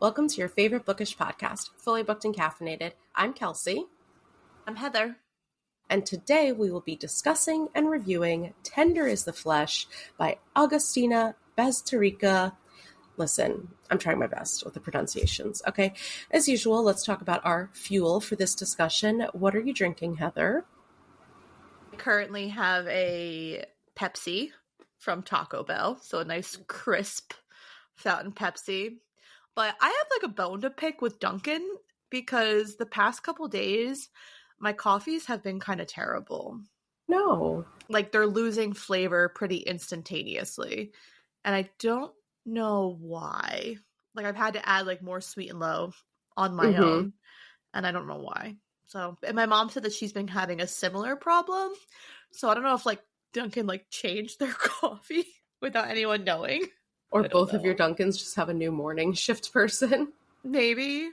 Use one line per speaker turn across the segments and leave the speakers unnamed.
Welcome to your favorite bookish podcast, Fully Booked and Caffeinated. I'm Kelsey.
I'm Heather.
And today we will be discussing and reviewing Tender is the Flesh by Agustina Bazterrica. Listen, I'm trying my best with the pronunciations, okay? As usual, let's talk about our fuel for this discussion. What are you drinking, Heather?
I currently have a Pepsi from Taco Bell, so a nice crisp fountain Pepsi. But I have like a bone to pick with Dunkin' because the past couple days, my coffees have been kind of terrible.
No.
Like they're losing flavor pretty instantaneously. And I don't know why. Like I've had to add like more sweet and low on my own. And I don't know why. So, and my mom said that she's been having a similar problem. So I don't know if like Dunkin' like changed their coffee without anyone knowing.
Or both of your Dunkins just have a new morning shift person.
Maybe.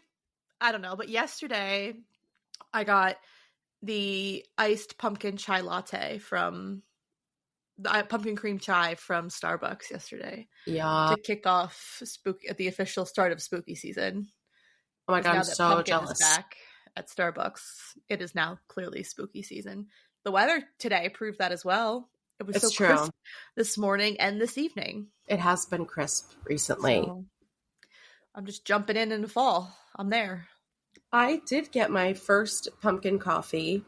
I don't know. But yesterday I got the iced pumpkin chai latte from the pumpkin cream chai from Starbucks yesterday.
Yeah.
To kick off the official start of spooky season.
Oh my God, I'm so jealous.
Is back at Starbucks. It is now clearly spooky season. The weather today proved that as well. It was crisp this morning and this evening.
It has been crisp recently.
So I'm just jumping in the fall. I'm there.
I did get my first pumpkin coffee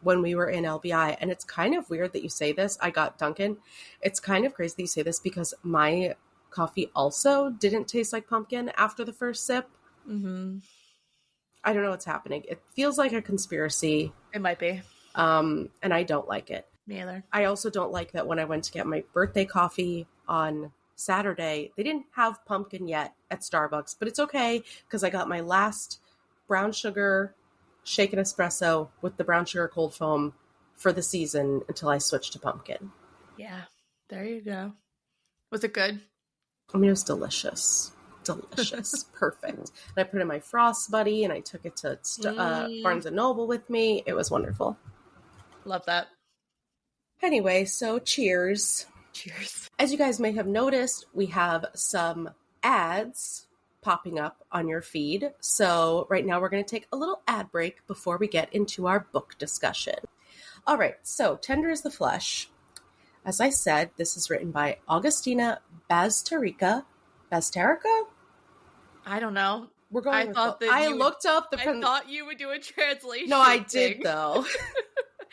when we were in LBI, and it's kind of weird that you say this. I got Dunkin'. It's kind of crazy that you say this because my coffee also didn't taste like pumpkin after the first sip.
Mm-hmm.
I don't know what's happening. It feels like a conspiracy.
It might be.
And I don't like it.
Me either.
I also don't like that when I went to get my birthday coffee on Saturday, they didn't have pumpkin yet at Starbucks, but it's okay because I got my last brown sugar shaken espresso with the brown sugar cold foam for the season until I switched to pumpkin.
Yeah, there you go. Was it good?
I mean, it was delicious. Delicious. Perfect. And I put in my Frost Buddy and I took it to Barnes & Noble with me. It was wonderful.
Love that.
Anyway, so cheers.
Cheers.
As you guys may have noticed, we have some ads popping up on your feed. So right now we're going to take a little ad break before we get into our book discussion. All right, so Tender is the Flesh. As I said, this is written by Agustina Bazterrica. Bazterrica?
I don't know.
We're going.
I thought
thought
you would do a translation.
No, I did though.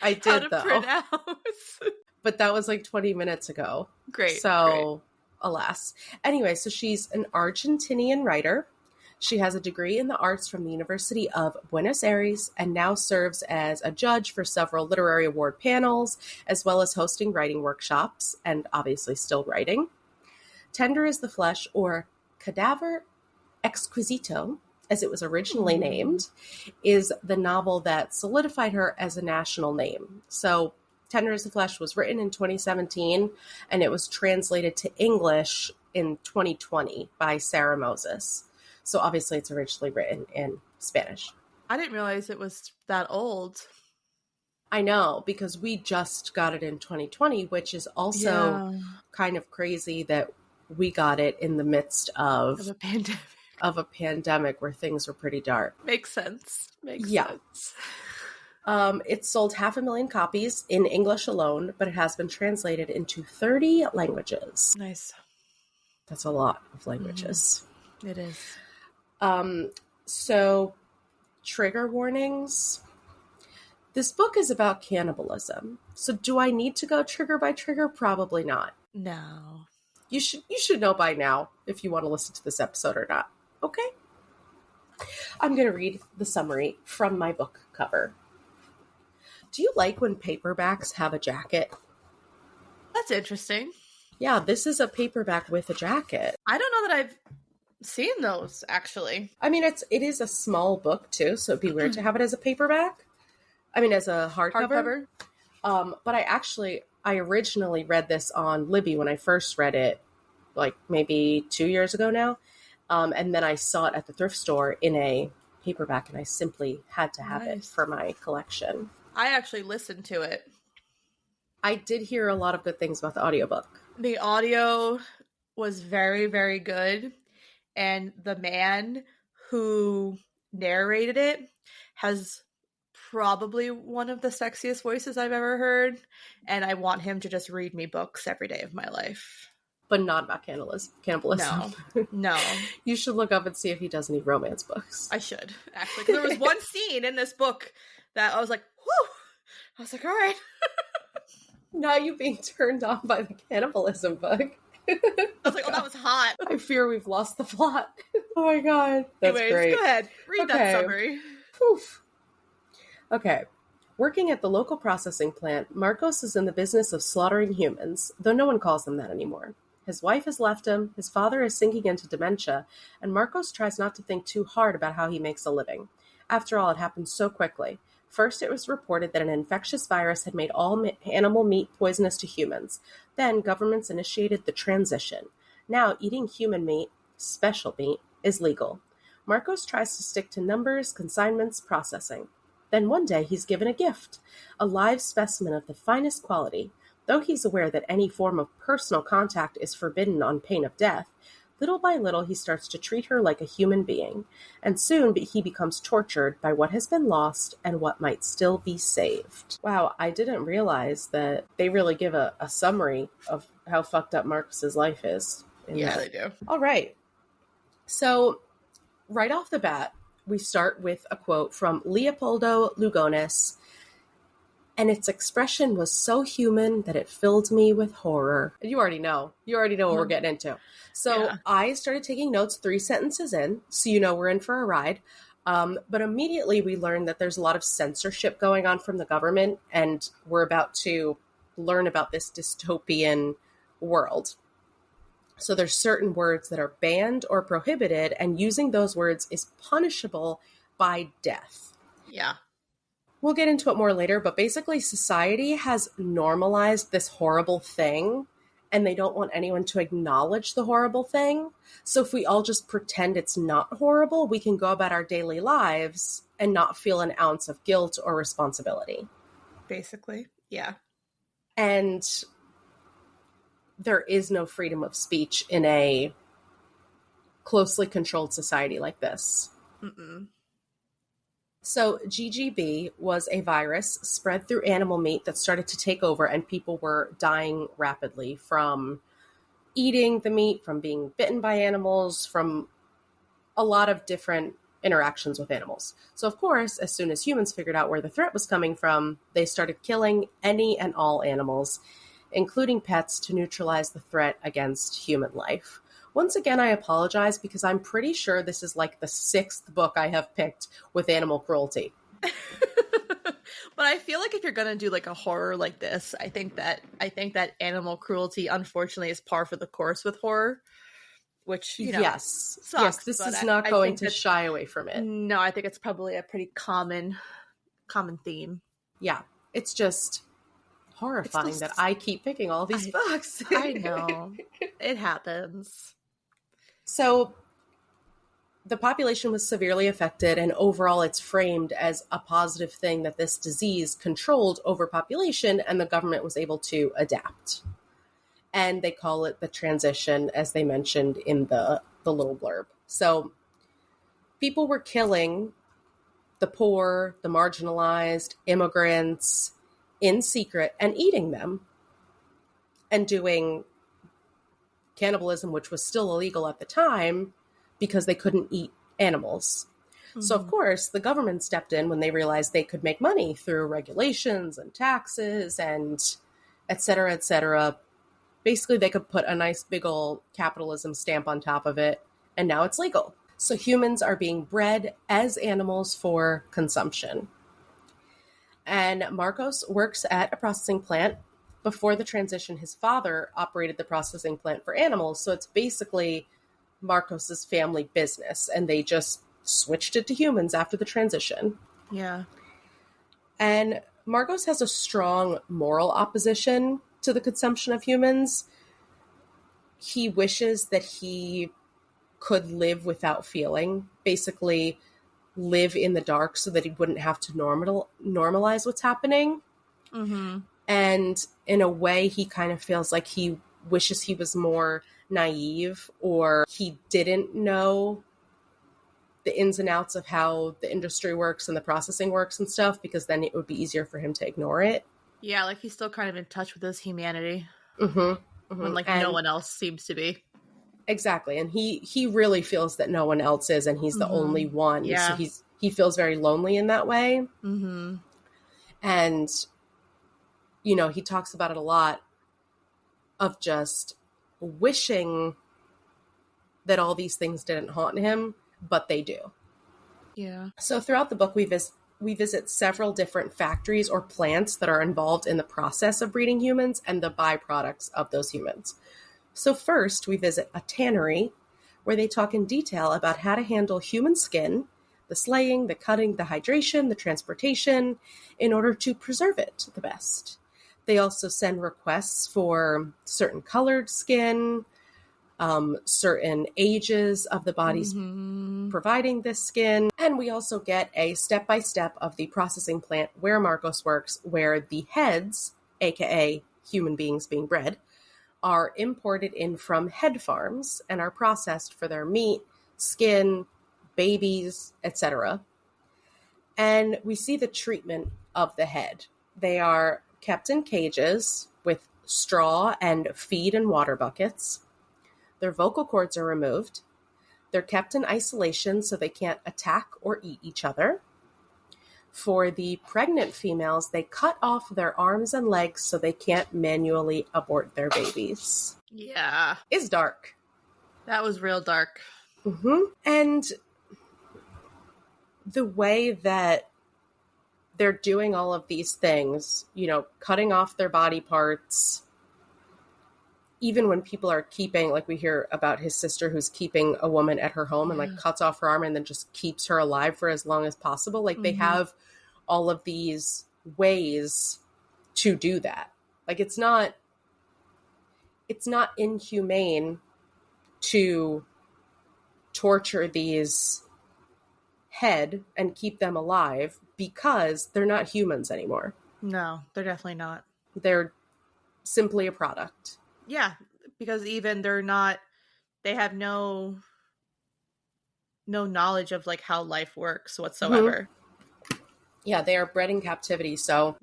I did though.
Pronounce.
But that was like 20 minutes ago.
Great.
So, alas. Anyway, so she's an Argentinian writer. She has a degree in the arts from the University of Buenos Aires and now serves as a judge for several literary award panels, as well as hosting writing workshops and obviously still writing. Tender is the Flesh, or Cadaver Exquisito, as it was originally named, is the novel that solidified her as a national name. So Tender is the Flesh was written in 2017, and it was translated to English in 2020 by Sarah Moses. So obviously it's originally written in Spanish.
I didn't realize it was that old.
I know, because we just got it in 2020, which is also kind of crazy that we got it in the midst of
a pandemic.
Of a pandemic where things were pretty dark.
Makes sense. Makes
sense. It sold 500,000 copies in English alone, but it has been translated into 30 languages.
Nice.
That's a lot of languages.
It is.
So, trigger warnings. This book is about cannibalism. So do I need to go trigger by trigger? Probably not.
No.
You should know by now if you want to listen to this episode or not. Okay? I'm going to read the summary from my book cover. Do you like when paperbacks have a jacket?
That's interesting.
Yeah, this is a paperback with a jacket.
I don't know that I've seen those, actually.
I mean, it is a small book, too, so it'd be weird to have it as a paperback. I mean, as a hardcover. But I originally read this on Libby when I first read it, like maybe 2 years ago now. And then I saw it at the thrift store in a paperback, and I simply had to have it for my collection.
I actually listened to it.
I did hear a lot of good things about the audiobook.
The audio was very, very good. And the man who narrated it has probably one of the sexiest voices I've ever heard. And I want him to just read me books every day of my life.
But not about cannibalism.
No.
You should look up and see if he does any romance books.
I should, actually. Because there was one scene in this book that I was like, whew! I was like, all right.
Not you being turned on by the cannibalism book.
I was like, oh, that was hot.
I fear we've lost the plot. Oh my god. That's
Anyways,
great.
Go ahead. Read that summary.
Poof. Okay. Working at the local processing plant, Marcos is in the business of slaughtering humans, though no one calls them that anymore. His wife has left him, his father is sinking into dementia, and Marcos tries not to think too hard about how he makes a living. After all, it happened so quickly. First, it was reported that an infectious virus had made all animal meat poisonous to humans. Then, governments initiated the transition. Now, eating human meat, special meat, is legal. Marcos tries to stick to numbers, consignments, processing. Then one day, he's given a gift, a live specimen of the finest quality. Though he's aware that any form of personal contact is forbidden on pain of death, little by little he starts to treat her like a human being, and soon he becomes tortured by what has been lost and what might still be saved. Wow, I didn't realize that they really give a summary of how fucked up Marcus's life is.
Yeah, they do.
All right. So, right off the bat, we start with a quote from Leopoldo Lugones, and its expression was so human that it filled me with horror. You already know what we're getting into. So yeah. I started taking notes 3 sentences in, so you know we're in for a ride. But immediately we learned that there's a lot of censorship going on from the government, and we're about to learn about this dystopian world. So there's certain words that are banned or prohibited, and using those words is punishable by death.
Yeah.
We'll get into it more later, but basically society has normalized this horrible thing, and they don't want anyone to acknowledge the horrible thing. So if we all just pretend it's not horrible, we can go about our daily lives and not feel an ounce of guilt or responsibility.
Basically, yeah.
And there is no freedom of speech in a closely controlled society like this.
Mm-mm.
So GGB was a virus spread through animal meat that started to take over, and people were dying rapidly from eating the meat, from being bitten by animals, from a lot of different interactions with animals. So of course, as soon as humans figured out where the threat was coming from, they started killing any and all animals, including pets, to neutralize the threat against human life. Once again, I apologize because I'm pretty sure this is like the 6th book I have picked with animal cruelty.
But I feel like if you're gonna do like a horror like this, I think that animal cruelty, unfortunately, is par for the course with horror. Which, you know,
yes,
sucks,
yes, this is not going to shy away from it.
No, I think it's probably a pretty common theme.
Yeah, it's just horrifying that I keep picking all these books.
I know. It happens.
So the population was severely affected, and overall it's framed as a positive thing that this disease controlled overpopulation, and the government was able to adapt. And they call it the transition, as they mentioned in the little blurb. So people were killing the poor, the marginalized, immigrants in secret and eating them, and doing cannibalism, which was still illegal at the time because they couldn't eat animals. Mm-hmm. So, of course, the government stepped in when they realized they could make money through regulations and taxes and et cetera, et cetera. Basically, they could put a nice big old capitalism stamp on top of it, and now it's legal. So humans are being bred as animals for consumption. And Marcos works at a processing plant. Before the transition, his father operated the processing plant for animals. So it's basically Marcos's family business, and they just switched it to humans after the transition.
Yeah.
And Marcos has a strong moral opposition to the consumption of humans. He wishes that he could live without feeling, basically live in the dark so that he wouldn't have to normalize what's happening.
Mm-hmm.
And in a way, he kind of feels like he wishes he was more naive or he didn't know the ins and outs of how the industry works and the processing works and stuff, because then it would be easier for him to ignore it.
Yeah, like he's still kind of in touch with his humanity. When like
And
no one else seems to be.
exactly. And he really feels that no one else is, and he's the only one.
Yeah.
So he feels very lonely in that way. And, you know, he talks about it a lot of just wishing that all these things didn't haunt him, but they do.
Yeah.
So throughout the book, we visit several different factories or plants that are involved in the process of breeding humans and the byproducts of those humans. So first, we visit a tannery where they talk in detail about how to handle human skin, the slaying, the cutting, the hydration, the transportation, in order to preserve it the best. They also send requests for certain colored skin, certain ages of the bodies providing this skin. And we also get a step-by-step of the processing plant where Marcos works, where the heads, aka human beings being bred, are imported in from head farms and are processed for their meat, skin, babies, etc. And we see the treatment of the head. They are kept in cages with straw and feed and water buckets. Their vocal cords are removed. They're kept in isolation so they can't attack or eat each other. For the pregnant females, they cut off their arms and legs so they can't manually abort their babies.
Yeah.
It's dark.
That was real dark.
And the way that they're doing all of these things, you know, cutting off their body parts, even when people are keeping, like we hear about his sister who's keeping a woman at her home and like cuts off her arm and then just keeps her alive for as long as possible. Like they have all of these ways to do that. Like it's not inhumane to torture these head and keep them alive because they're not humans anymore.
No, they're definitely not.
They're simply a product.
Yeah, because even they have no knowledge of like how life works whatsoever.
Yeah, they are bred in captivity, so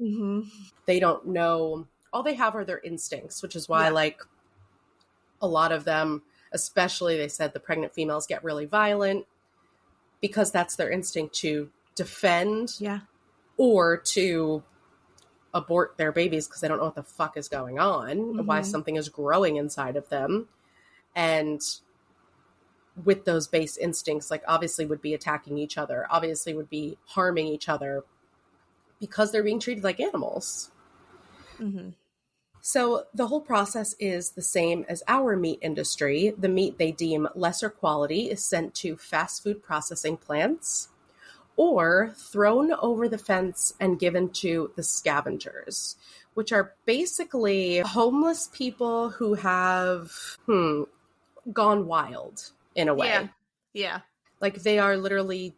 they don't know. All they have are their instincts, which is why like a lot of them, especially they said the pregnant females get really violent because that's their instinct to defend or to abort their babies because they don't know what the fuck is going on, why something is growing inside of them. And with those base instincts, like obviously would be attacking each other, obviously would be harming each other because they're being treated like animals. So the whole process is the same as our meat industry. The meat they deem lesser quality is sent to fast food processing plants or thrown over the fence and given to the scavengers, which are basically homeless people who have gone wild in a way.
Yeah.
Like they are literally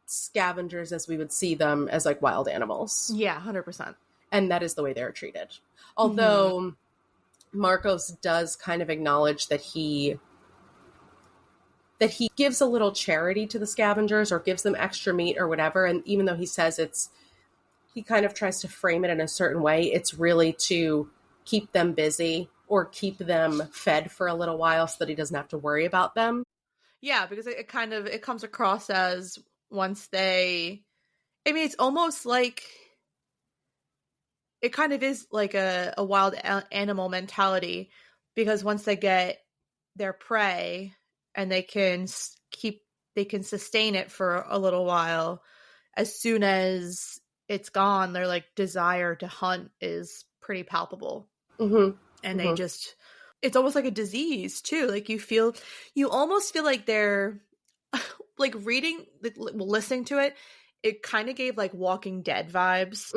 scavengers as we would see them as like wild animals.
Yeah, 100%.
And that is the way they're treated. Although Marcos does kind of acknowledge that he gives a little charity to the scavengers or gives them extra meat or whatever. And even though he says he kind of tries to frame it in a certain way, it's really to keep them busy or keep them fed for a little while so that he doesn't have to worry about them.
Yeah, because it comes across as it's almost like it kind of is like a wild animal mentality, because once they get their prey and they can sustain it for a little while, as soon as it's gone, their like desire to hunt is pretty palpable. And they just, it's almost like a disease too. Like you almost feel like they're like listening to it. It kind of gave like Walking Dead vibes.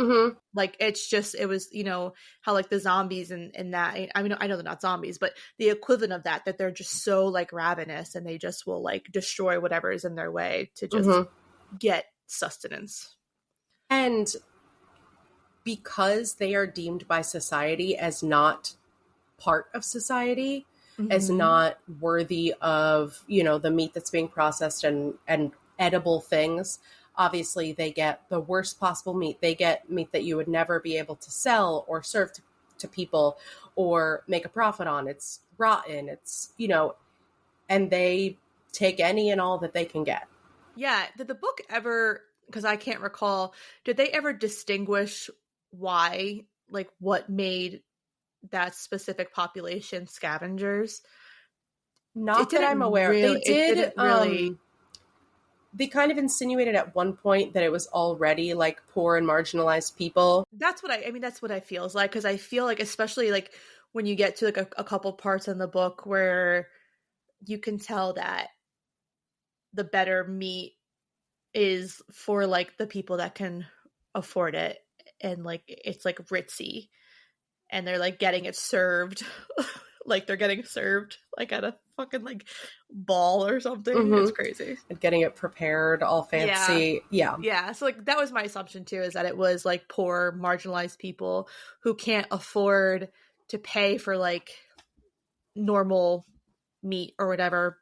Like it was, you know, how like the zombies and that, I mean, I know they're not zombies, but the equivalent of that they're just so like ravenous and they just will like destroy whatever is in their way to just get sustenance.
And because they are deemed by society as not part of society, as not worthy of, the meat that's being processed and edible things. Obviously, they get the worst possible meat. They get meat that you would never be able to sell or serve to people or make a profit on. It's rotten. It's, and they take any and all that they can get.
Yeah. Did the book ever, because I can't recall, did they ever distinguish why, like what made that specific population scavengers?
Not that I'm aware of. They did.
It didn't really.
They kind of insinuated at one point that it was already like poor and marginalized people.
That's what that's what I feels like, because I feel like, especially like when you get to like a couple parts in the book where you can tell that the better meat is for like the people that can afford it, and like it's like ritzy, and they're like getting it served like they're getting served like at a fucking like ball or something. It's crazy.
And getting it prepared all fancy.
Yeah. So like that was my assumption too, is that it was like poor, marginalized people who can't afford to pay for like normal meat or whatever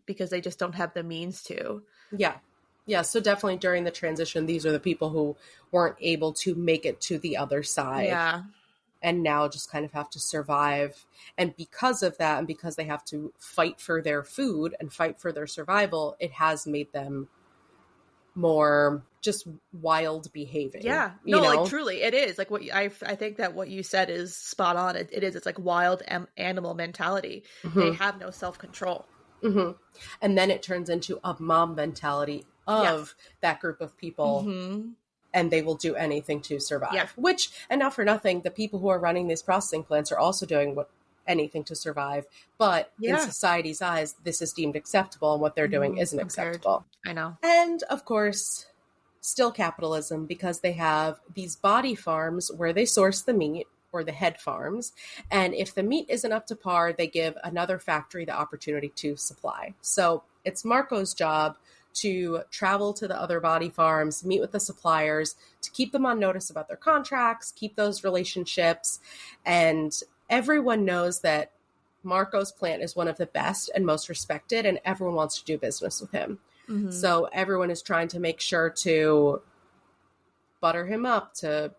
because they just don't have the means to.
Yeah, so definitely during the transition, these are the people who weren't able to make it to the other side.
Yeah.
And now just kind of have to survive. And because of that, and because they have to fight for their food and fight for their survival, it has made them more just wild behaving.
Yeah. No, like truly, it is. Like I think that what you said is spot on. It is. It's like wild animal mentality. They have no self-control.
And then it turns into a mob mentality of that group of people. And they will do anything to survive. Which, and not for nothing, the people who are running these processing plants are also doing anything to survive. But in society's eyes, this is deemed acceptable, and what they're doing isn't acceptable.
I know.
And of course, still capitalism, because they have these body farms where they source the meat, or the head farms. And if the meat isn't up to par, they give another factory the opportunity to supply. So it's Marco's job to travel to the other body farms, meet with the suppliers, to keep them on notice about their contracts, keep those relationships. And everyone knows that Marco's plant is one of the best and most respected, and everyone wants to do business with him. So everyone is trying to make sure to butter him up, to,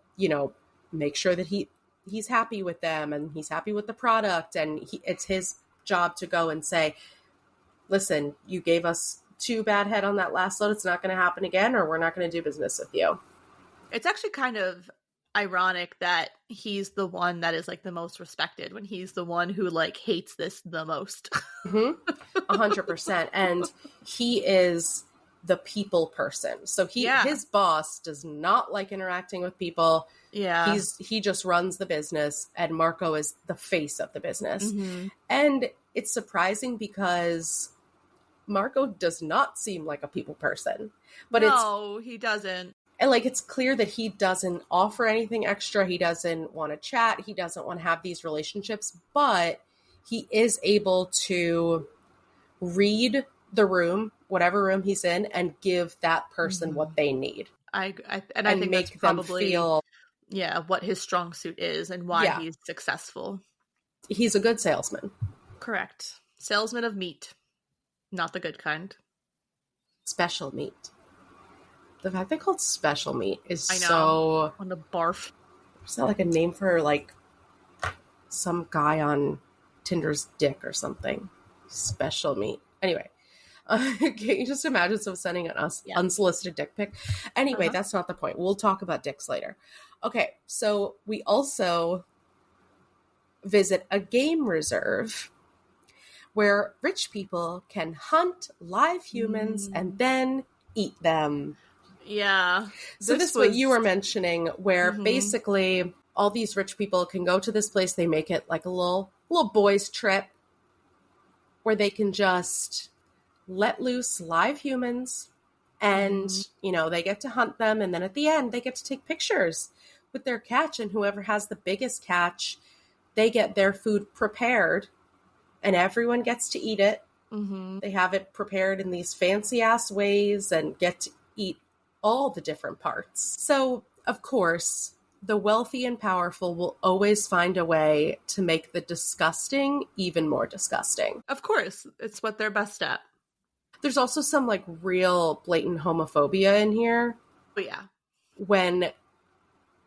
make sure that he's happy with them and he's happy with the product. And it's his job to go and say, listen, you gave us 2 bad head on that last load. It's not going to happen again, or we're not going to do business with you.
It's actually kind of ironic that he's the one that is like the most respected when he's the one who like hates this the most.
100%. And he is the people person. So his boss does not like interacting with people. Yeah. He just runs the business, and Marco is the face of the business. And it's surprising because Marco does not seem like a people person. But
no, he doesn't.
And like, it's clear that he doesn't offer anything extra. He doesn't want to chat. He doesn't want to have these relationships, but he is able to read the room, whatever room he's in, and give that person what they need.
I think make that's probably them feel what his strong suit is and why he's successful.
He's a good salesman.
Correct. Salesman of meat. Not the good kind.
Special meat. The fact they called special meat is so...
On the barf.
Is that like a name for like some guy on Tinder's dick or something? Special meat. Anyway. Can you just imagine someone sending an unsolicited dick pic? Anyway, that's not the point. We'll talk about dicks later. Okay, so we also visit a game reserve where rich people can hunt live humans and then eat them.
Yeah.
So this is what you were mentioning, where basically all these rich people can go to this place. They make it like a little boys trip where they can just let loose live humans, and, they get to hunt them. And then at the end, they get to take pictures with their catch, and whoever has the biggest catch, they get their food prepared. And everyone gets to eat it. They have it prepared in these fancy ass ways and get to eat all the different parts. So, of course, the wealthy and powerful will always find a way to make the disgusting even more disgusting.
Of course, it's what they're best at.
There's also some like real blatant homophobia in here.
But yeah.
When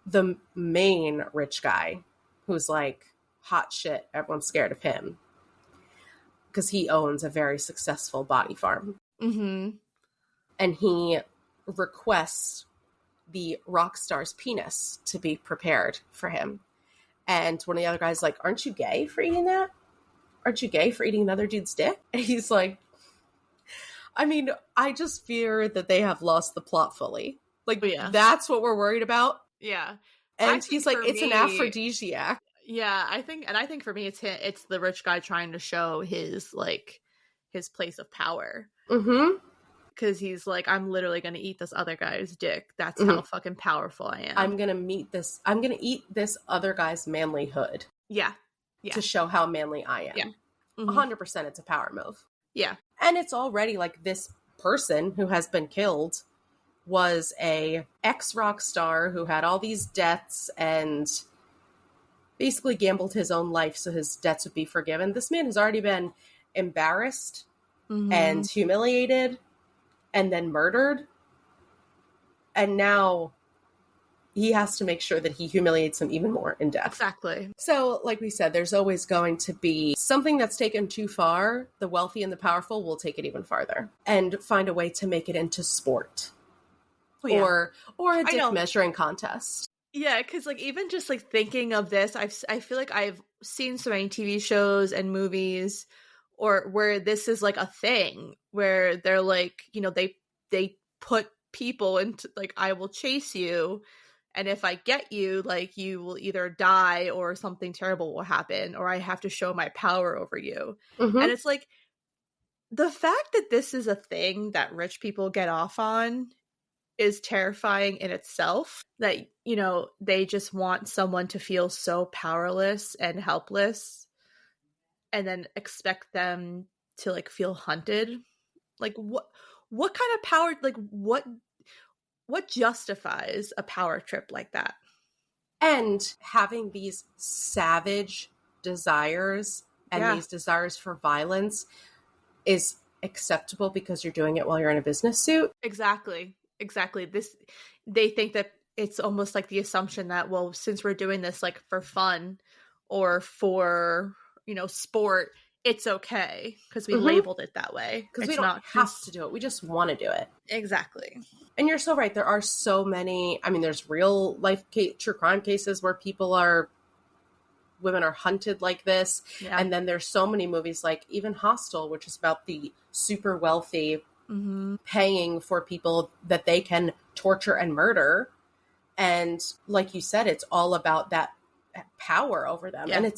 the main rich guy, who's like hot shit, everyone's scared of him because he owns a very successful body farm.
Mm-hmm.
And he requests the rock star's penis to be prepared for him. And one of the other guys like, aren't you gay for eating that? Aren't you gay for eating another dude's dick? And he's like, I mean, I just fear that they have lost the plot fully. Like, that's what we're worried about.
Yeah.
And he's like, it's an aphrodisiac.
Yeah, I think for me, it's the rich guy trying to show his, like, his place of power.
Mm-hmm.
Because he's like, I'm literally going to eat this other guy's dick. That's how fucking powerful I am.
I'm going to eat this other guy's manlyhood.
Yeah.
To show how manly I am.
Yeah.
100% it's a power move.
Yeah.
And it's already like this person who has been killed was a ex-rock star who had all these debts and basically gambled his own life so his debts would be forgiven. This man has already been embarrassed and humiliated and then murdered. And now he has to make sure that he humiliates him even more in death.
Exactly.
So, like we said, there's always going to be something that's taken too far. The wealthy and the powerful will take it even farther and find a way to make it into sport. Oh, yeah. Or a dick measuring contest.
Yeah, because like even just like thinking of this, I feel like I've seen so many TV shows and movies or where this is like a thing where they're like, you know, they put people into like, I will chase you. And if I get you, like, you will either die or something terrible will happen, or I have to show my power over you. And it's like, the fact that this is a thing that rich people get off on is terrifying in itself. That, you know, they just want someone to feel so powerless and helpless and then expect them to, like, feel hunted. Like, what kind of power, like, what justifies a power trip like that?
And having these savage desires and these desires for violence is acceptable because you're doing it while you're in a business suit.
Exactly. They think that it's almost like the assumption that, well, since we're doing this like for fun or for, you know, sport, it's okay because we labeled it that way.
Because we don't have to do it. We just want to do it.
Exactly.
And you're so right. There are so many, I mean, there's real life true crime cases where women are hunted like this. Yeah. And then there's so many movies like even Hostel, which is about the super wealthy paying for people that they can torture and murder. And like you said, it's all about that power over them. Yeah. And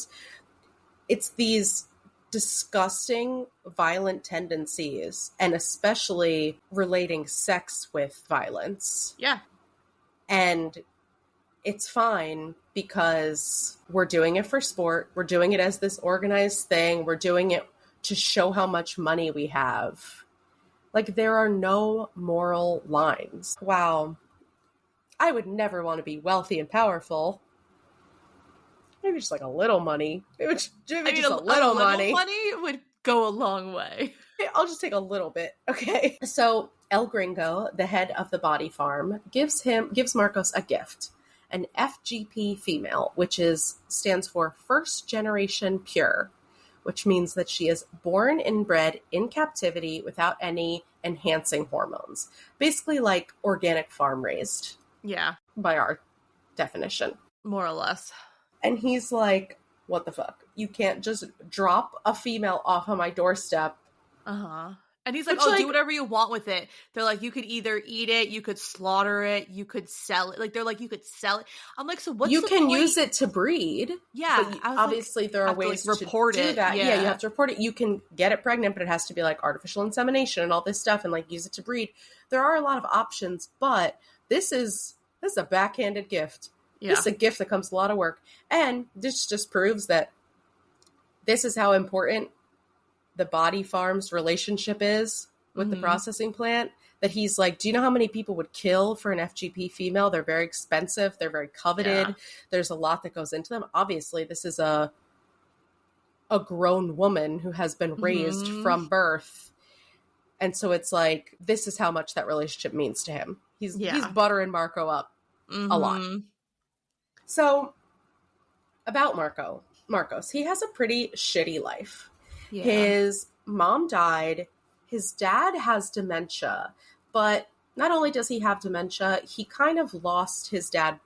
it's these disgusting, violent tendencies, and especially relating sex with violence.
Yeah.
And it's fine because we're doing it for sport. We're doing it as this organized thing. We're doing it to show how much money we have. Like, there are no moral lines. Wow. I would never want to be wealthy and powerful. Maybe just like a little money. Maybe just a little money.
Money would go a long way.
I'll just take a little bit. Okay. So El Gringo, the head of the body farm, gives Marcos a gift, an FGP female, which stands for First Generation Pure, which means that she is born and bred in captivity without any enhancing hormones. Basically like organic farm raised.
Yeah.
By our definition.
More or less.
And he's like, what the fuck? You can't just drop a female off on my doorstep.
Uh-huh. And he's like, do whatever you want with it. They're like, you could either eat it, you could slaughter it, you could sell it. Like, they're like, you could sell it. I'm like, so what's the point?
You can use it to breed.
Yeah.
But obviously there are ways to do that. Yeah, you have to report it. You can get it pregnant, but it has to be like artificial insemination and all this stuff and like use it to breed. There are a lot of options, but this is a backhanded gift. Yeah. This is a gift that comes with a lot of work. And this just proves that this is how important the body farm's relationship is with the processing plant, that he's like, do you know how many people would kill for an FGP female? They're very expensive. They're very coveted.
Yeah.
There's a lot that goes into them. Obviously, this is a grown woman who has been raised from birth. And so it's like, this is how much that relationship means to him. He's buttering Marco up a lot. So about Marcos, he has a pretty shitty life. Yeah. His mom died. His dad has dementia, but not only does he have dementia, he kind of lost his dad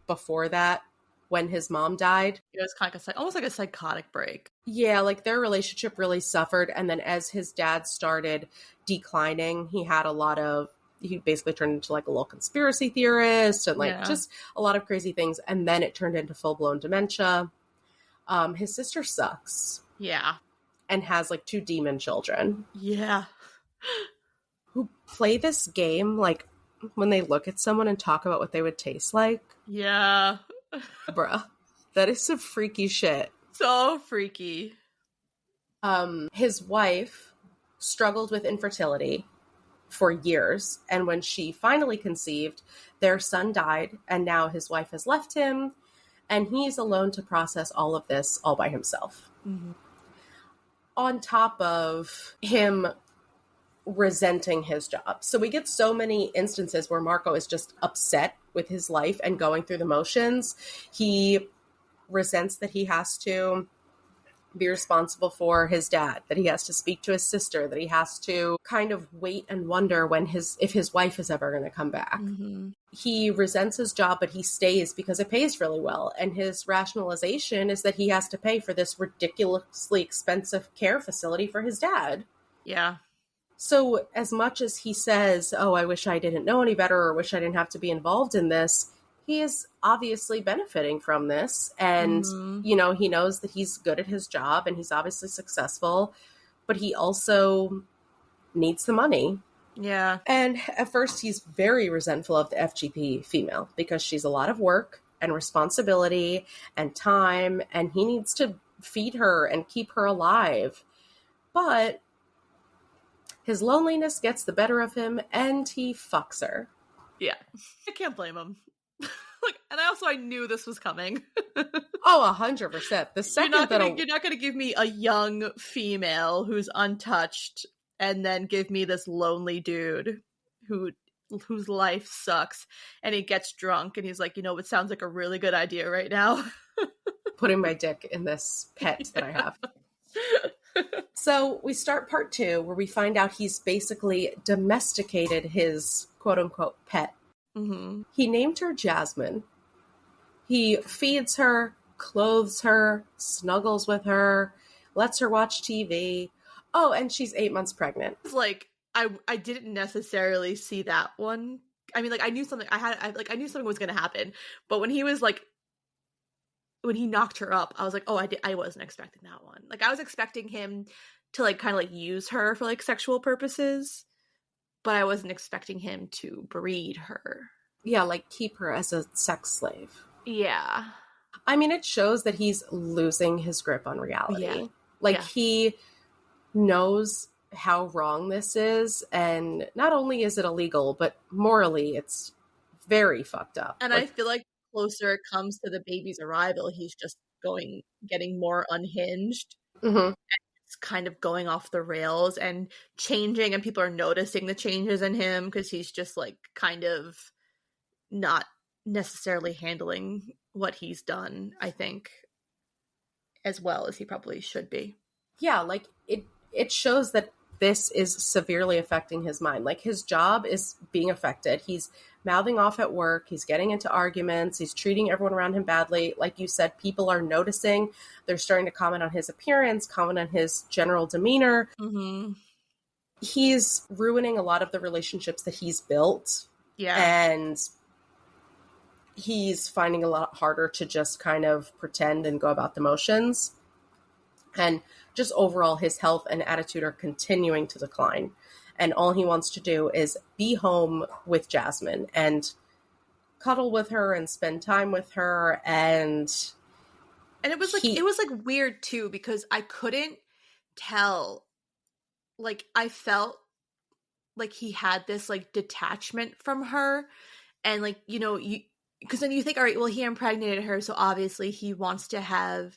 before that when his mom died.
It was kind of almost like a psychotic break.
Yeah, like their relationship really suffered. And then as his dad started declining, he basically turned into like a little conspiracy theorist and like just a lot of crazy things. And then it turned into full-blown dementia. His sister sucks.
Yeah.
And has like 2 demon children.
Yeah.
Who play this game like when they look at someone and talk about what they would taste like.
Yeah.
Bruh. That is some freaky shit.
So freaky.
His wife struggled with infertility for years, and when she finally conceived, their son died, and now his wife has left him, and he's alone to process all of this all by himself. On top of him resenting his job. So we get so many instances where Marco is just upset with his life and going through the motions. He resents that he has to be responsible for his dad, that he has to speak to his sister, that he has to kind of wait and wonder if his wife is ever going to come back. He resents his job, but he stays because it pays really well. And his rationalization is that he has to pay for this ridiculously expensive care facility for his dad.
Yeah.
So as much as he says, oh, I wish I didn't know any better, or wish I didn't have to be involved in this, he is obviously benefiting from this. And, he knows that he's good at his job and he's obviously successful, but he also needs the money.
Yeah.
And at first he's very resentful of the FGP female because she's a lot of work and responsibility and time, and he needs to feed her and keep her alive. But his loneliness gets the better of him and he fucks her.
Yeah. I can't blame him. And I knew this was coming.
Oh, 100%. The second
you're not gonna give me a young female who's untouched and then give me this lonely dude whose life sucks, and he gets drunk and he's like, it sounds like a really good idea right now.
Putting my dick in this pet that I have. So we start part 2 where we find out he's basically domesticated his quote-unquote pet. He named her Jasmine. He feeds her, clothes her, snuggles with her, lets her watch TV. Oh, and she's 8 months pregnant.
It's like, I didn't necessarily see that one. I mean, like, I knew something. I knew something was going to happen. But when he was like, when he knocked her up, I was like, oh, I wasn't expecting that one. Like, I was expecting him to like kind of like use her for like sexual purposes, but I wasn't expecting him to breed her.
Yeah, like keep her as a sex slave.
Yeah.
I mean, it shows that he's losing his grip on reality. Yeah. Like, he knows how wrong this is, and not only is it illegal, but morally it's very fucked up.
And I feel like the closer it comes to the baby's arrival, he's just getting more unhinged. And it's kind of going off the rails and changing, and people are noticing the changes in him because he's just like kind of not necessarily handling what he's done, I think, as well as he probably should be. Yeah,
like it shows that this is severely affecting his mind. Like, his job is being affected. He's mouthing off at work. He's getting into arguments. He's treating everyone around him badly. Like you said, people are noticing. They're starting to comment on his appearance, comment on his general demeanor. He's ruining a lot of the relationships that he's built.
Yeah.
And he's finding a lot harder to just kind of pretend and go about the motions. And just overall, his health and attitude are continuing to decline. And all he wants to do is be home with Jasmine and cuddle with her and spend time with her. And
it was like weird too, because I couldn't tell. Like, I felt like he had this like detachment from her, and like, you know, you, because then you think, all right, well, he impregnated her, so obviously he wants to have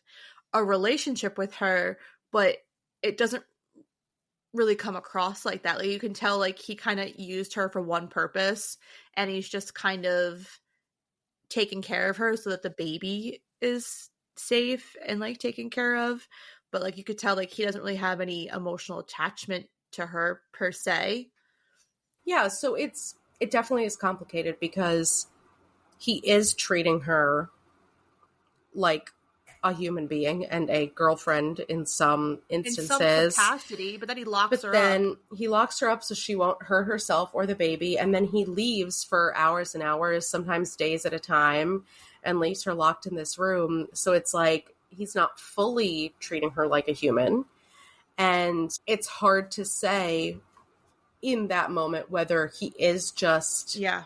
a relationship with her, but it doesn't really come across like that. Like you can tell like he kind of used her for one purpose, and he's just kind of taking care of her so that the baby is safe and like taken care of. But like you could tell like he doesn't really have any emotional attachment to her per se.
Yeah, so it definitely is complicated because he is treating her like a human being and a girlfriend in some
In some
instances.
capacity, but then he locks
But
her up.
then he locks her up so she won't hurt herself or the baby. And then he leaves for hours and hours, sometimes days at a time, and leaves her locked in this room. So it's like he's not fully treating her like a human. And it's hard to say in that moment whether he is just
Yeah.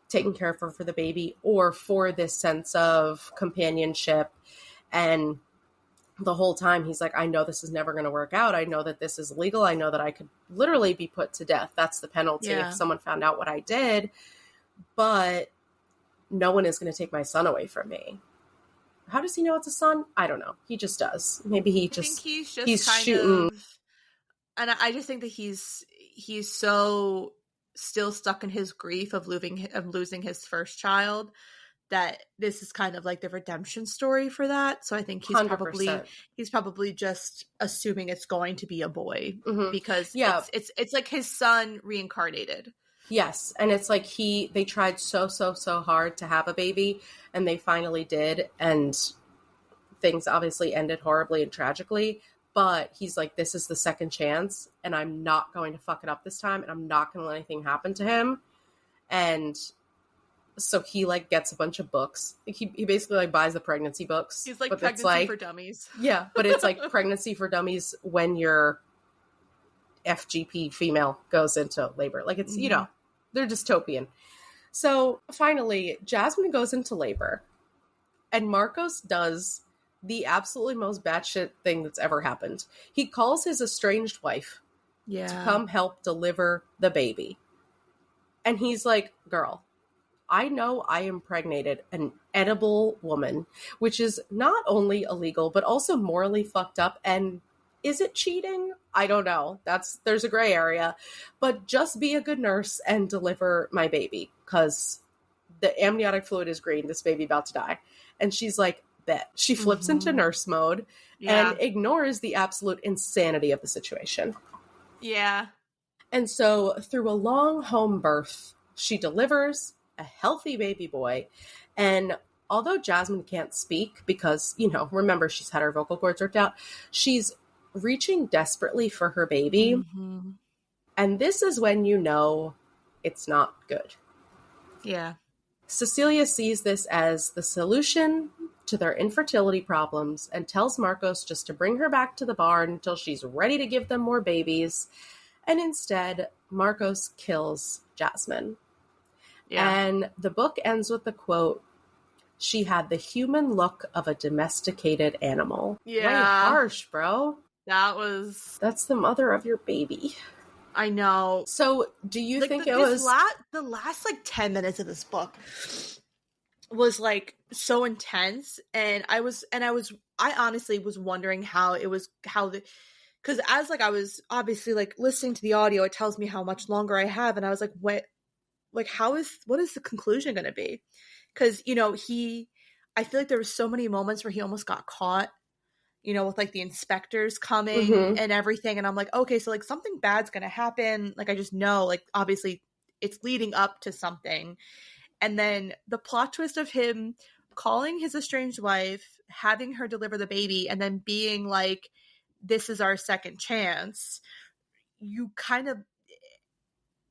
taking care of her for the baby or for this sense of companionship. And the whole time he's like, I know this is never going to work out. I know that this is illegal. I know that I could literally be put to death. That's the penalty if someone found out what I did. But no one is going to take my son away from me. How does he know it's a son? I don't know. He just does. Maybe
I think he's kind
shooting.
of, and I just think that he's so still stuck in his grief of losing his first child, that this is kind of like the redemption story for that. So I think he's
100%.
probably just assuming it's going to be a boy,
Mm-hmm.
because
Yeah.
it's like his son reincarnated.
Yes, and it's like they tried so hard to have a baby, and they finally did, and things obviously ended horribly and tragically. But he's like, this is the second chance, and I'm not going to fuck it up this time, and I'm not going to let anything happen to him. And so he like gets a bunch of books. He basically like buys the pregnancy books.
He's like
but
pregnancy
it's like,
for dummies.
Yeah, but it's like pregnancy for dummies when your FGP female goes into labor. Like it's, you know, they're dystopian. So finally, Jasmine goes into labor, and Marcos does the absolutely most batshit thing that's ever happened. He calls his estranged wife to come help deliver the baby. And he's like, girl, I know I impregnated an edible woman, which is not only illegal, but also morally fucked up. And is it cheating? I don't know. There's a gray area. But just be a good nurse and deliver my baby, because the amniotic fluid is green. This baby about to die. And she's like, bet. She flips into nurse mode and ignores the absolute insanity of the situation.
Yeah.
And so through a long home birth, she delivers a healthy baby boy. And although Jasmine can't speak because, you know, remember, she's had her vocal cords ripped out, she's reaching desperately for her baby.
Mm-hmm.
And this is when you know it's not good.
Yeah.
Cecilia sees this as the solution to their infertility problems and tells Marcos just to bring her back to the barn until she's ready to give them more babies. And instead, Marcos kills Jasmine. Yeah. And the book ends with the quote, "She had the human look of a domesticated animal."
Yeah.
Very harsh, bro.
That's
the mother of your baby.
I know.
So do you think it was...
The last like 10 minutes of this book was like so intense, and I honestly was wondering because as like I was obviously like listening to the audio, it tells me how much longer I have, and I was like, what is the conclusion going to be? Because, you know, I feel like there were so many moments where he almost got caught, you know, with like the inspectors coming and everything. And I'm like, okay, so like something bad's going to happen. Like, I just know, like, obviously it's leading up to something. And then the plot twist of him calling his estranged wife, having her deliver the baby, and then being like, this is our second chance. You kind of,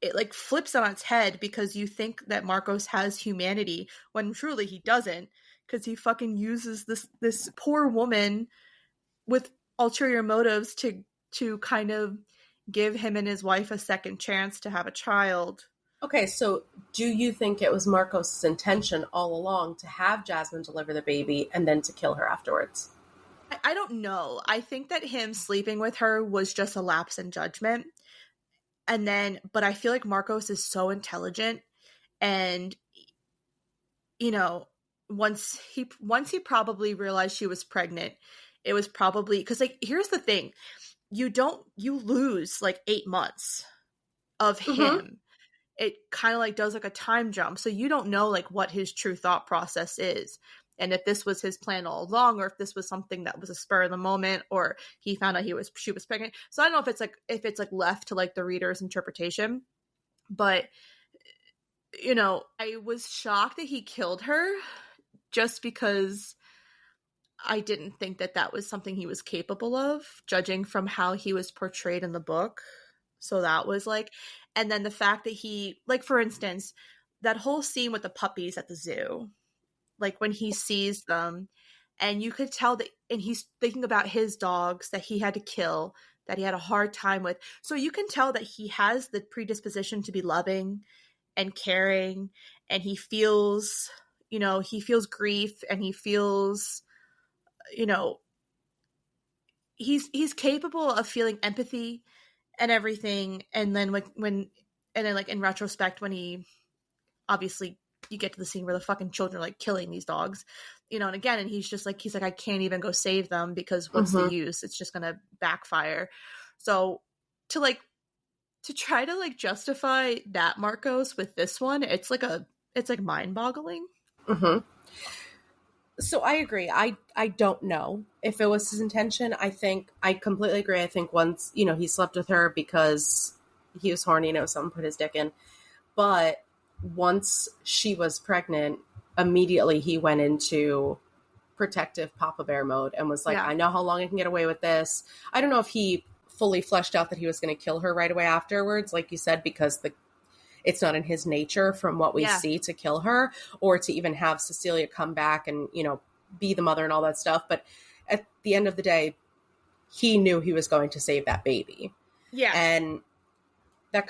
it like flips on its head, because you think that Marcos has humanity when truly he doesn't, because he fucking uses this poor woman with ulterior motives to kind of give him and his wife a second chance to have a child.
Okay, so do you think it was Marcos' intention all along to have Jasmine deliver the baby and then to kill her afterwards?
I don't know. I think that him sleeping with her was just a lapse in judgment. And then, but I feel like Marcos is so intelligent, and you know, once he probably realized she was pregnant, it was probably because, like, here's the thing, you lose like 8 months of
Mm-hmm.
him. It kind of like does like a time jump, so you don't know like what his true thought process is, and if this was his plan all along, or if this was something that was a spur of the moment, or he found out she was pregnant. So I don't know if it's like left to like the reader's interpretation, but I was shocked that he killed her, just because I didn't think that that was something he was capable of, judging from how he was portrayed in the book. So that was like, and then the fact that he, like, for instance, that whole scene with the puppies at the zoo, like when he sees them, and you could tell that, and he's thinking about his dogs that he had to kill, that he had a hard time with. So you can tell that he has the predisposition to be loving and caring, and he feels grief, and he feels, you know, he's capable of feeling empathy and everything. And then and then like in retrospect, when he obviously, you get to the scene where the fucking children are like killing these dogs, and again, and he's like, I can't even go save them because what's the
Mm-hmm.
use? It's just gonna backfire. So to like to try to like justify that Marcos with this one, it's like mind boggling.
Mm-hmm. So I agree. I don't know if it was his intention. I completely agree. I think once, he slept with her because he was horny and it was something to put his dick in. But once she was pregnant, immediately he went into protective Papa Bear mode and was like,
Yeah.
I know how long I can get away with this. I don't know if he fully fleshed out that he was going to kill her right away afterwards, like you said, because it's not in his nature from what we
Yeah.
see to kill her, or to even have Cecilia come back and, be the mother and all that stuff. But at the end of the day, he knew he was going to save that baby.
Yeah.
And that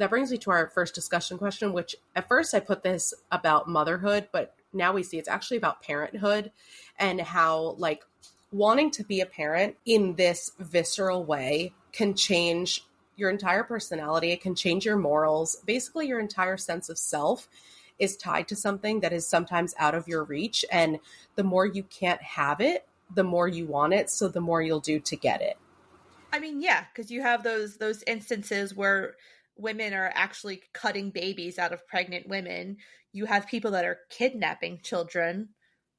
brings me to our first discussion question, which at first I put this about motherhood, but now we see it's actually about parenthood, and how like wanting to be a parent in this visceral way can change your entire personality. It can change your morals. Basically, your entire sense of self is tied to something that is sometimes out of your reach. And the more you can't have it, the more you want it. So the more you'll do to get it.
I mean, yeah, because you have those instances where women are actually cutting babies out of pregnant women. You have people that are kidnapping children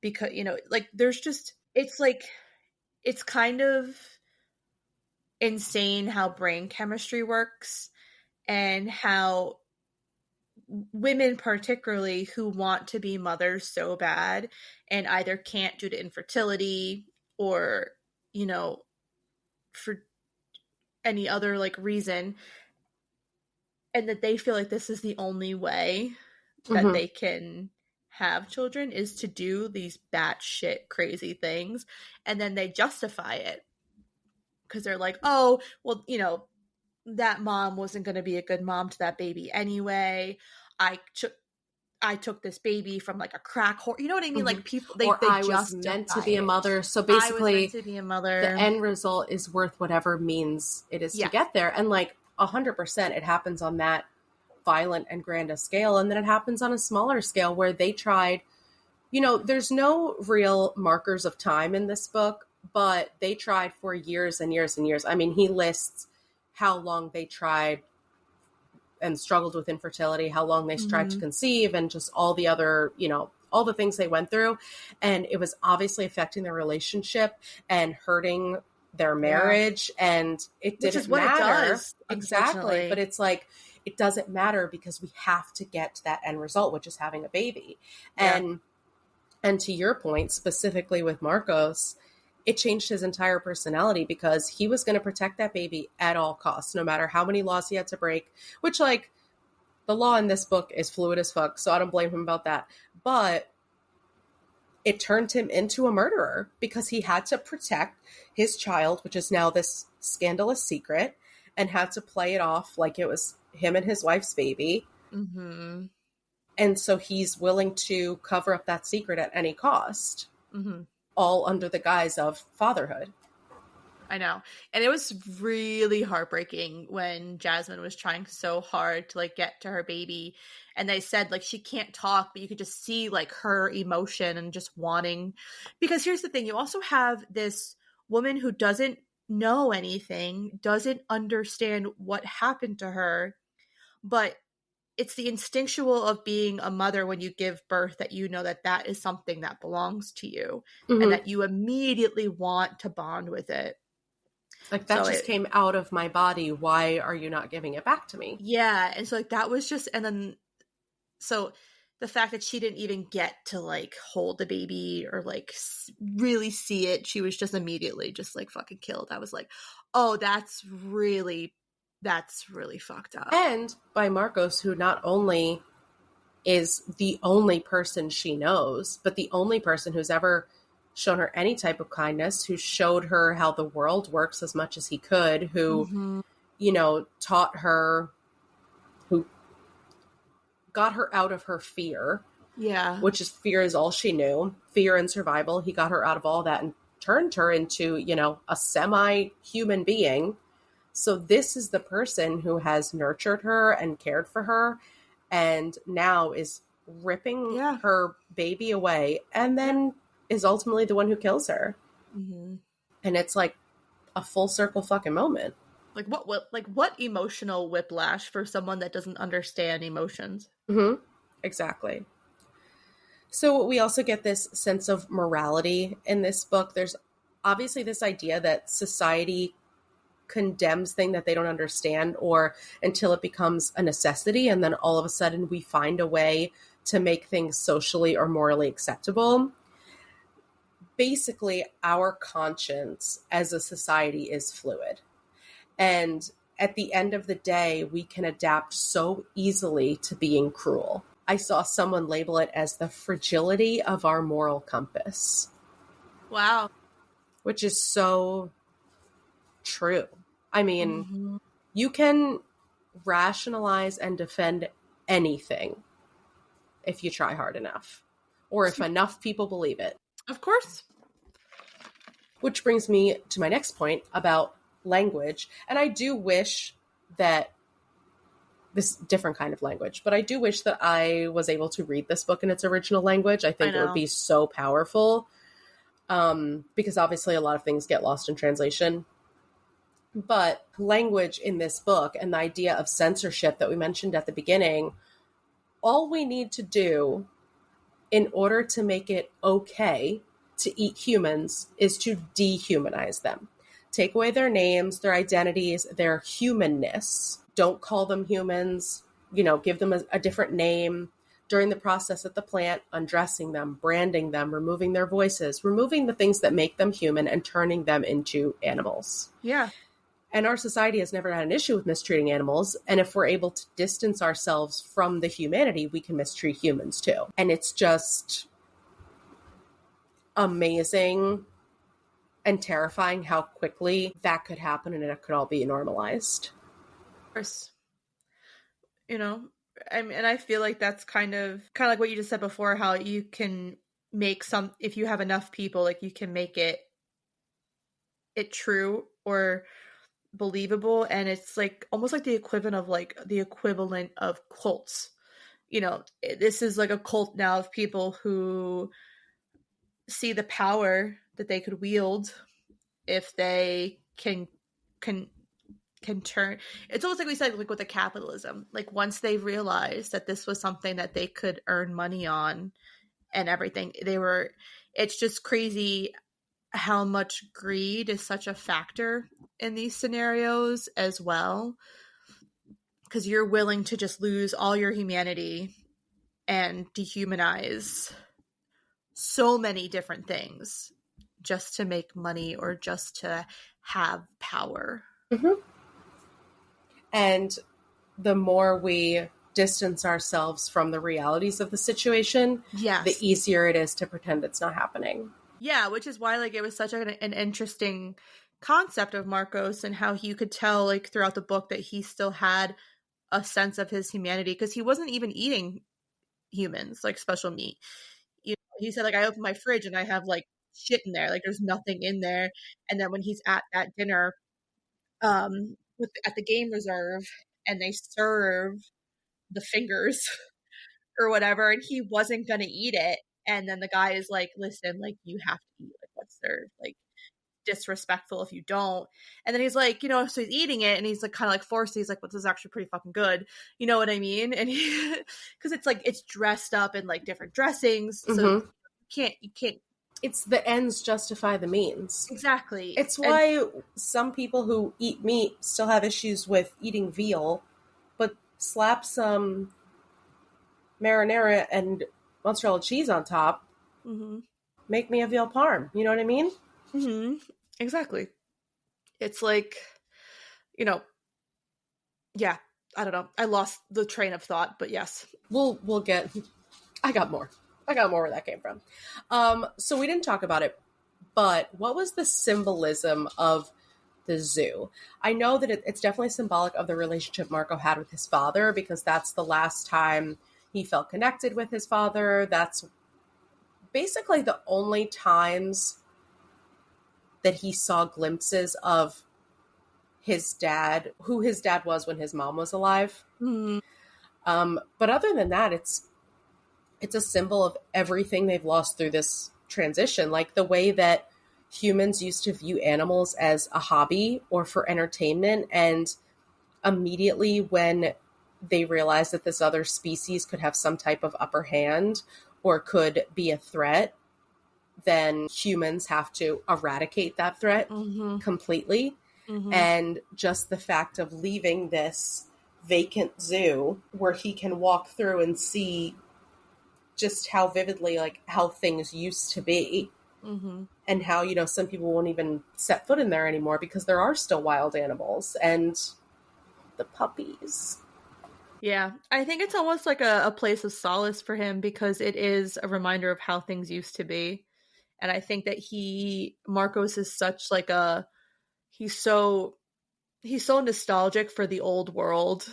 because, like, there's just, it's like, it's kind of insane how brain chemistry works, and how women particularly who want to be mothers so bad and either can't due to infertility, or for any other like reason, and that they feel like this is the only way that
Mm-hmm.
they can have children, is to do these batshit crazy things, and then they justify it because they're like, oh well, that mom wasn't going to be a good mom to that baby anyway. I took this baby from like a crack whore. You know what I mean?
Mm-hmm.
Like, people,
Or
they
I was meant to
justify
be a
it.
mother. So
I was meant
basically,
to be a
the
mother.
end result is worth whatever means it is to
Yeah.
get there. And like 100%, it happens on that violent and grand a scale. And then it happens on a smaller scale where they tried, there's no real markers of time in this book, but they tried for years and years and years. I mean, he lists how long they tried and struggled with infertility, how long they tried to
Mm-hmm.
conceive, and just all the other, all the things they went through. And it was obviously affecting their relationship and hurting their
Yeah.
marriage. And it
Which is
didn't
what it
matter.
does,
Exactly. But
unfortunately.
it's like, it doesn't matter because we have to get to that end result, which is having a baby.
Yeah.
And to your point, specifically with Marcos, it changed his entire personality because he was going to protect that baby at all costs, no matter how many laws he had to break, which, like, the law in this book is fluid as fuck, so I don't blame him about that. But it turned him into a murderer because he had to protect his child, which is now this scandalous secret, and had to play it off like it was him and his wife's baby.
Mm-hmm.
And so he's willing to cover up that secret at any cost,
Mm-hmm.
all under the guise of fatherhood.
I know. And it was really heartbreaking when Jasmine was trying so hard to like get to her baby, and they said like she can't talk, but you could just see like her emotion and just wanting, because here's the thing, you also have this woman who doesn't know anything, doesn't understand what happened to her, but it's the instinctual of being a mother when you give birth that you know that that is something that belongs to you and
Mm-hmm.
that you immediately want to bond with it.
Like, that
So
just
it,
came out of my body. Why are you not giving it back to me?
yeah, and so like that was just, and then so the fact that she didn't even get to like hold the baby or like really see it, she was just immediately just like fucking killed. I was like, oh, that's really fucked up.
And by Marcos, who not only is the only person she knows, but the only person who's ever shown her any type of kindness, who showed her how the world works as much as he could, who,
Mm-hmm.
taught her, who got her out of her fear,
Yeah.
which is fear is all she knew, fear and survival. He got her out of all that and turned her into, a semi-human being. So this is the person who has nurtured her and cared for her and now is ripping
Yeah.
her baby away and then is ultimately the one who kills her.
Mm-hmm.
And it's like a full circle fucking moment.
Like what emotional whiplash for someone that doesn't understand emotions.
Mm-hmm. Exactly. So we also get this sense of morality in this book. There's obviously this idea that society condemns thing that they don't understand or until it becomes a necessity, and then all of a sudden we find a way to make things socially or morally acceptable. Basically, our conscience as a society is fluid, and at the end of the day we can adapt so easily to being cruel. I saw someone label it as the fragility of our moral compass.
Wow.
Which is so true. I mean,
Mm-hmm.
you can rationalize and defend anything if you try hard enough, or if enough people believe it.
Of course.
Which brings me to my next point about language. And I do wish that this different kind of language, but I do wish that I was able to read this book in its original language. I think it would be so powerful, because obviously a lot of things get lost in translation. But language in this book and the idea of censorship that we mentioned at the beginning, all we need to do in order to make it okay to eat humans is to dehumanize them. Take away their names, their identities, their humanness. Don't call them humans, give them a different name. During the process at the plant, undressing them, branding them, removing their voices, removing the things that make them human and turning them into animals.
Yeah.
And our society has never had an issue with mistreating animals. And if we're able to distance ourselves from the humanity, we can mistreat humans too. And it's just amazing and terrifying how quickly that could happen and it could all be normalized.
Of course. And I feel like that's kind of like what you just said before, how you can make if you have enough people, like you can make it true or believable, and it's like almost like the equivalent of cults. This is like a cult now of people who see the power that they could wield if they can turn. It's almost like we said, like with the capitalism, like once they realized that this was something that they could earn money on and everything, it's just crazy how much greed is such a factor in these scenarios as well, because you're willing to just lose all your humanity and dehumanize so many different things just to make money or just to have power.
Mm-hmm. And the more we distance ourselves from the realities of the situation,
Yes.
the easier it is to pretend it's not happening.
Yeah, which is why it was such an interesting concept of Marcos, and how you could tell throughout the book that he still had a sense of his humanity, because he wasn't even eating humans, like special meat. He said, I open my fridge and I have shit in there. Like there's nothing in there. And then when he's at that dinner, at the game reserve, and they serve the fingers or whatever, and he wasn't gonna eat it. And then the guy is like, listen, like you have to eat like what's served. Like disrespectful if you don't. And then he's like, so he's eating it and he's like kind of like forced. He's like, well, this is actually pretty fucking good. You know what I mean? And because it's like it's dressed up in like different dressings. So you can't.
It's the ends justify the means.
Exactly.
It's why some people who eat meat still have issues with eating veal, but slap some marinara and mozzarella cheese on top, make me a veal parm. You know what I mean?
Exactly. It's like, yeah, I don't know. I lost the train of thought, but yes.
We'll get, I got more where that came from. So we didn't talk about it, but what was the symbolism of the zoo? I know that it's definitely symbolic of the relationship Marco had with his father, because that's the last time he felt connected with his father. That's basically the only times that he saw glimpses of his dad, who his dad was when his mom was alive. But other than that, it's a symbol of everything they've lost through this transition. Like the way that humans used to view animals as a hobby or for entertainment, and immediately when they realized that this other species could have some type of upper hand or could be a threat, then humans have to eradicate that threat completely. And just the fact of leaving this vacant zoo where he can walk through and see just how vividly, like, how things used to be, and how, some people won't even set foot in there anymore because there are still wild animals and the puppies.
Yeah, I think it's almost like a place of solace for him, because it is a reminder of how things used to be. And I think that Marcos is such like he's so nostalgic for the old world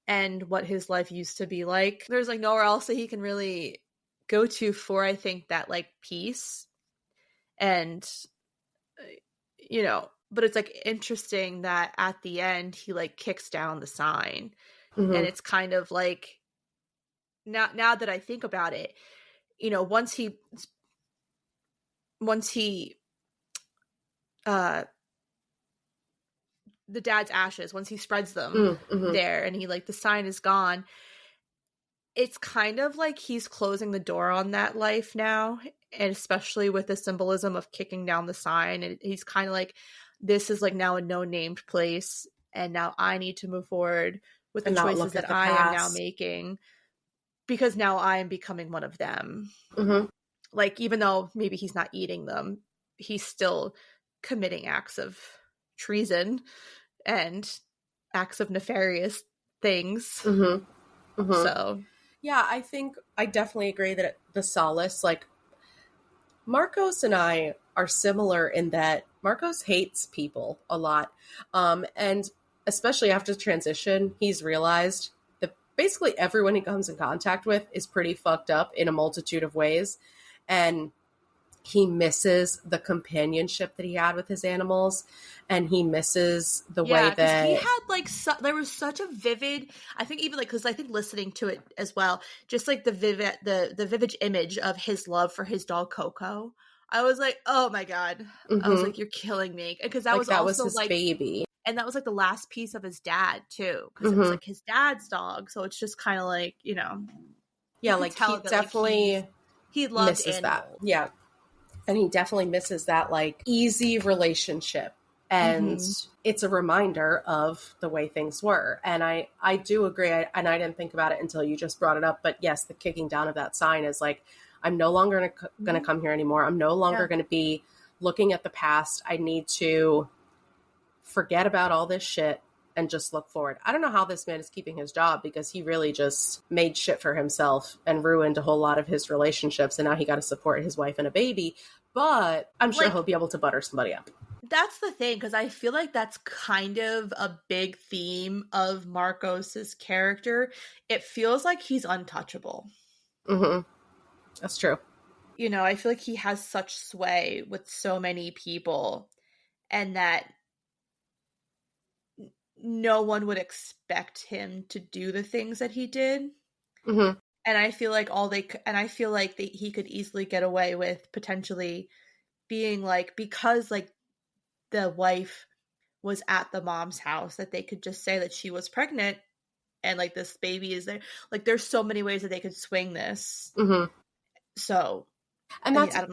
and what his life used to be like. There's like nowhere else that he can really go to for, I think, that like peace. And but it's like interesting that at the end he like kicks down the sign. And it's kind of like, now that I think about it, once he the dad's ashes, once he spreads them there, and he like the sign is gone, it's kind of like he's closing the door on that life now. And especially with the symbolism of kicking down the sign, and he's kind of like, this is like now a no named place, and now I need to move forward with the choices that I am now making, because now I am becoming one of them. Like, even though maybe he's not eating them, he's still committing acts of treason and acts of nefarious things. So
yeah, I think I definitely agree that the solace, like, Marcos and I are similar in that Marcos hates people a lot. And especially after transition, he's realized that basically everyone he comes in contact with is pretty fucked up in a multitude of ways. And he misses the companionship that he had with his animals, and he misses the way that
he had like there was such a vivid, I think, even like, because I think listening to it as well, just like the vivid image of his love for his dog Coco, I was like, oh my god, I was like, you're killing me, because that
like,
was
his
like
baby,
and that was like the last piece of his dad too, because it was like his dad's dog. So it's just kind of like,
yeah, like he definitely
like, he loved
misses
animals.
that. Yeah. And he definitely misses that like easy relationship. And it's a reminder of the way things were. And I do agree. And I didn't think about it until you just brought it up. But yes, the kicking down of that sign is like, I'm no longer going to come here anymore. I'm no longer going to be looking at the past. I need to forget about all this shit and just look forward. I don't know how this man is keeping his job, because he really just made shit for himself and ruined a whole lot of his relationships. And now he got to support his wife and a baby. But I'm sure he'll be able to butter somebody up.
That's the thing, because I feel like that's kind of a big theme of Marcos's character. It feels like he's untouchable.
That's true.
you know, I feel like he has such sway with so many people, and that no one would expect him to do the things that he did.
Mm-hmm.
And I feel like I feel like he could easily get away with potentially being like, because like the wife was at the mom's house, that they could just say that she was pregnant and like this baby is there. Like there's so many ways that they could swing this.
Mm-hmm.
So
And
I mean,
that's,
I don't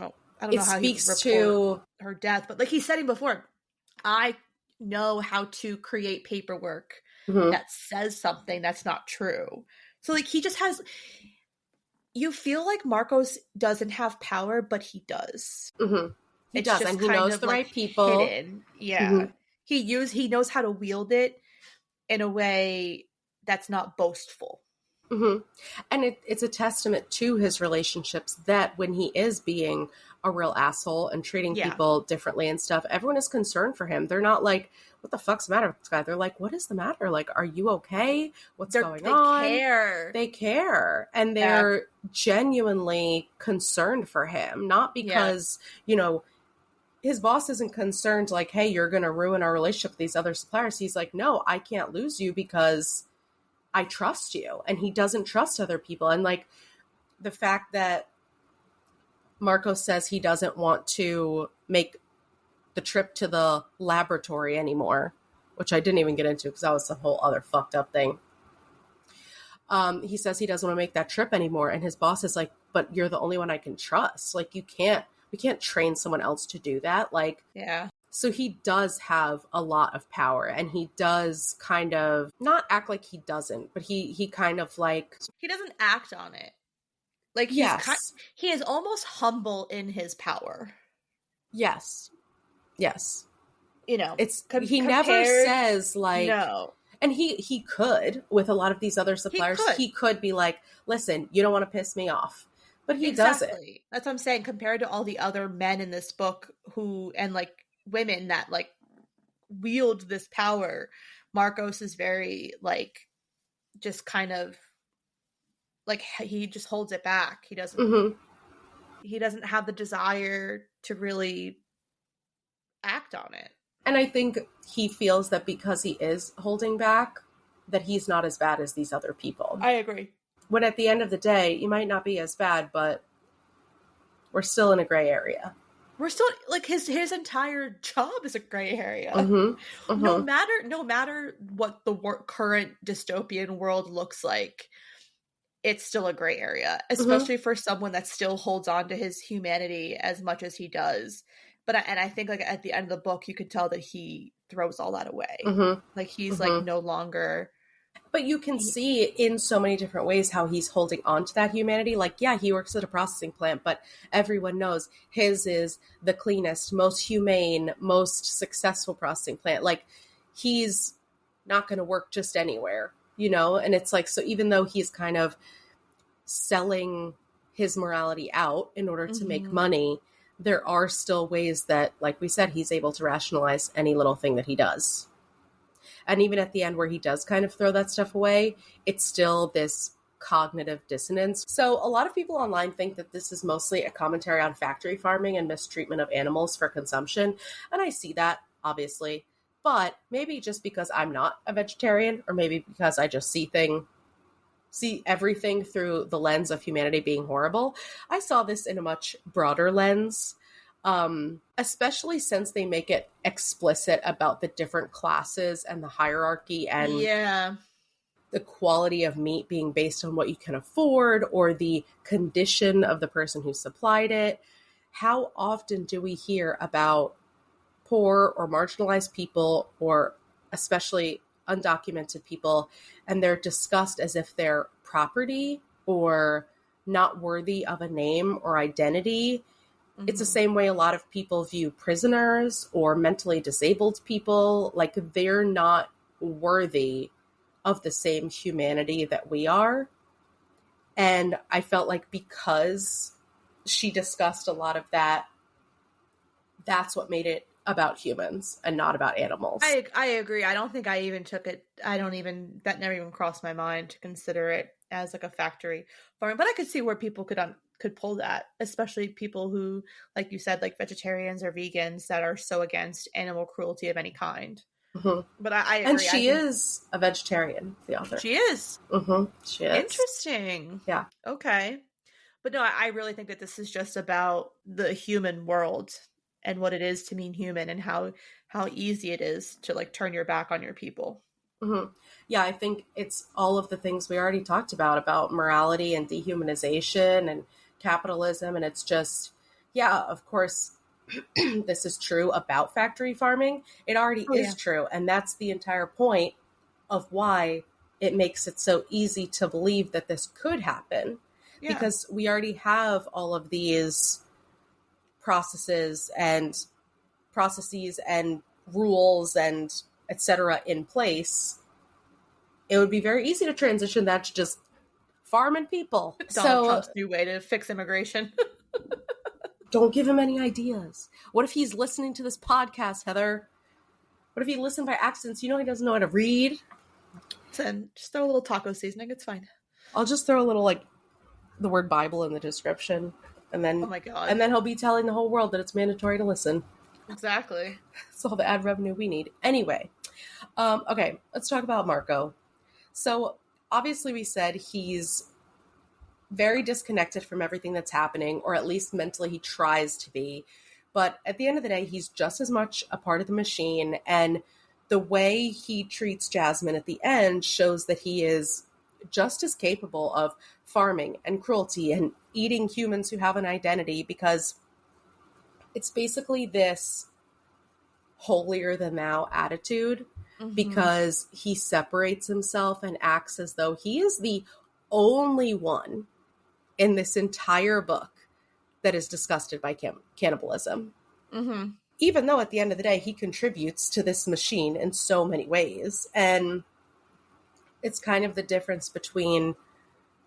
it
know how he would
speaks
report
to,
her death, but like he's saying before, I know how to create paperwork
mm-hmm,
that says something that's not true. So like he just has, you feel like Marcos doesn't have power, but he does.
mm-hmm. He
It's
does,
just
and he
kind
knows
of
the
like
right people.
hidden. Yeah.
Mm-hmm.
He knows how to wield it in a way that's not boastful.
Mm-hmm. And it's a testament to his relationships that when he is being a real asshole and treating
Yeah.
people differently and stuff, everyone is concerned for him. They're not like, what the fuck's the matter with this guy? They're like, what is the matter? Like, are you okay? What's going
They
on?
care.
They care. And
Yeah.
they're genuinely concerned for him, not because, you know, his boss isn't concerned like, hey, you're going to ruin our relationship with these other suppliers. He's like, no, I can't lose you because I trust you. And he doesn't trust other people. And like the fact that Marcos says he doesn't want to make the trip to the laboratory anymore, which I didn't even get into because that was a whole other fucked up thing. He says he doesn't want to make that trip anymore. And his boss is like, but you're the only one I can trust. Like we can't train someone else to do that. Like,
Yeah.
so he does have a lot of power, and he does kind of not act like he doesn't, but he kind of like,
He doesn't act on it. Like
yes,
he is almost humble in his power.
yes, yes.
You know,
It's he never says like,
no.
and he could with a lot of these other suppliers. He could be like, listen, you don't want to piss me off, but he doesn't.
That's what I'm saying. Compared to all the other men in this book who, and like women that like wield this power, Marcos is very like just kind of like he just holds it back. He doesn't
Mm-hmm.
he doesn't have the desire to really act on it.
And I think he feels that because he is holding back, that he's not as bad as these other people.
I agree.
When at the end of the day, you might not be as bad, but we're still in a gray area.
We're still like his entire job is a gray area.
Mm-hmm. Mm-hmm.
No matter what the current dystopian world looks like, it's still a gray area, especially for someone that still holds on to his humanity as much as he does. But I think like at the end of the book, you could tell that he throws all that away.
Mm-hmm.
Like he's like no longer.
But you can see in so many different ways how he's holding on to that humanity. Like, yeah, he works at a processing plant, but everyone knows his is the cleanest, most humane, most successful processing plant. Like, he's not going to work just anywhere, you know? And it's like, so even though he's kind of selling his morality out in order to make money, there are still ways that, like we said, he's able to rationalize any little thing that he does. And even at the end where he does kind of throw that stuff away, it's still this cognitive dissonance. So a lot of people online think that this is mostly a commentary on factory farming and mistreatment of animals for consumption. And I see that, obviously. But maybe just because I'm not a vegetarian, or maybe because I just see everything through the lens of humanity being horrible, I saw this in a much broader lens. Especially since they make it explicit about the different classes and the hierarchy and the quality of meat being based on what you can afford or the condition of the person who supplied it. How often do we hear about poor or marginalized people, or especially undocumented people, and they're discussed as if they're property or not worthy of a name or identity? It's the same way a lot of people view prisoners or mentally disabled people. Like, they're not worthy of the same humanity that we are. And I felt like because she discussed a lot of that, that's what made it about humans and not about animals.
I agree. I don't think I even took it. That never even crossed my mind to consider it as like a factory farm. But I could see where people could pull that, especially people who, like you said, like vegetarians or vegans that are so against animal cruelty of any kind.
Mm-hmm.
But I agree.
And she
I think
is a vegetarian, the author.
she is.
Mm-hmm. She is.
Interesting.
Yeah.
Okay. But no, I really think that this is just about the human world and what it is to mean human, and how easy it is to like turn your back on your people.
Mm-hmm. Yeah, I think it's all of the things we already talked about morality and dehumanization and capitalism. And it's just, yeah, of course, this is true about factory farming. It already is true. And that's the entire point of why it makes it so easy to believe that this could happen. Yeah. Because we already have all of these processes and rules and etc. in place. It would be very easy to transition that to just farming people.
Donald Trump's new way to fix immigration.
Don't give him any ideas. What if he's listening to this podcast, Heather? What if he listened by accident? You know he doesn't know how to read.
Then just throw a little taco seasoning. It's fine.
I'll just throw a little, like, the word Bible in the description. And then,
oh my God.
And then he'll be telling the whole world that it's mandatory to listen.
Exactly.
That's all the ad revenue we need. Anyway. Okay, let's talk about Marco. So, obviously we said he's very disconnected from everything that's happening, or at least mentally he tries to be. But at the end of the day, he's just as much a part of the machine. And the way he treats Jasmine at the end shows that he is just as capable of farming and cruelty and eating humans who have an identity, because it's basically this holier than thou attitude, because he separates himself and acts as though he is the only one in this entire book that is disgusted by cannibalism. Even though at the end of the day, he contributes to this machine in so many ways. And it's kind of the difference between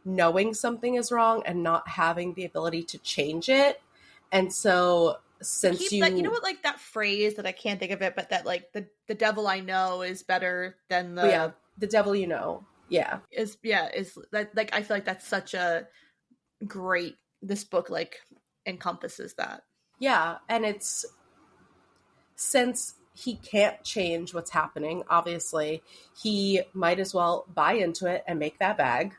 knowing something is wrong and not having the ability to change it. And so since
you know what, like that phrase that I can't think of it, but that like the devil I know is better than the
devil you know. Yeah.
Is that, like, I feel like that's such a great, this book like encompasses that.
Yeah. And it's, since he can't change what's happening, obviously, he might as well buy into it and make that bag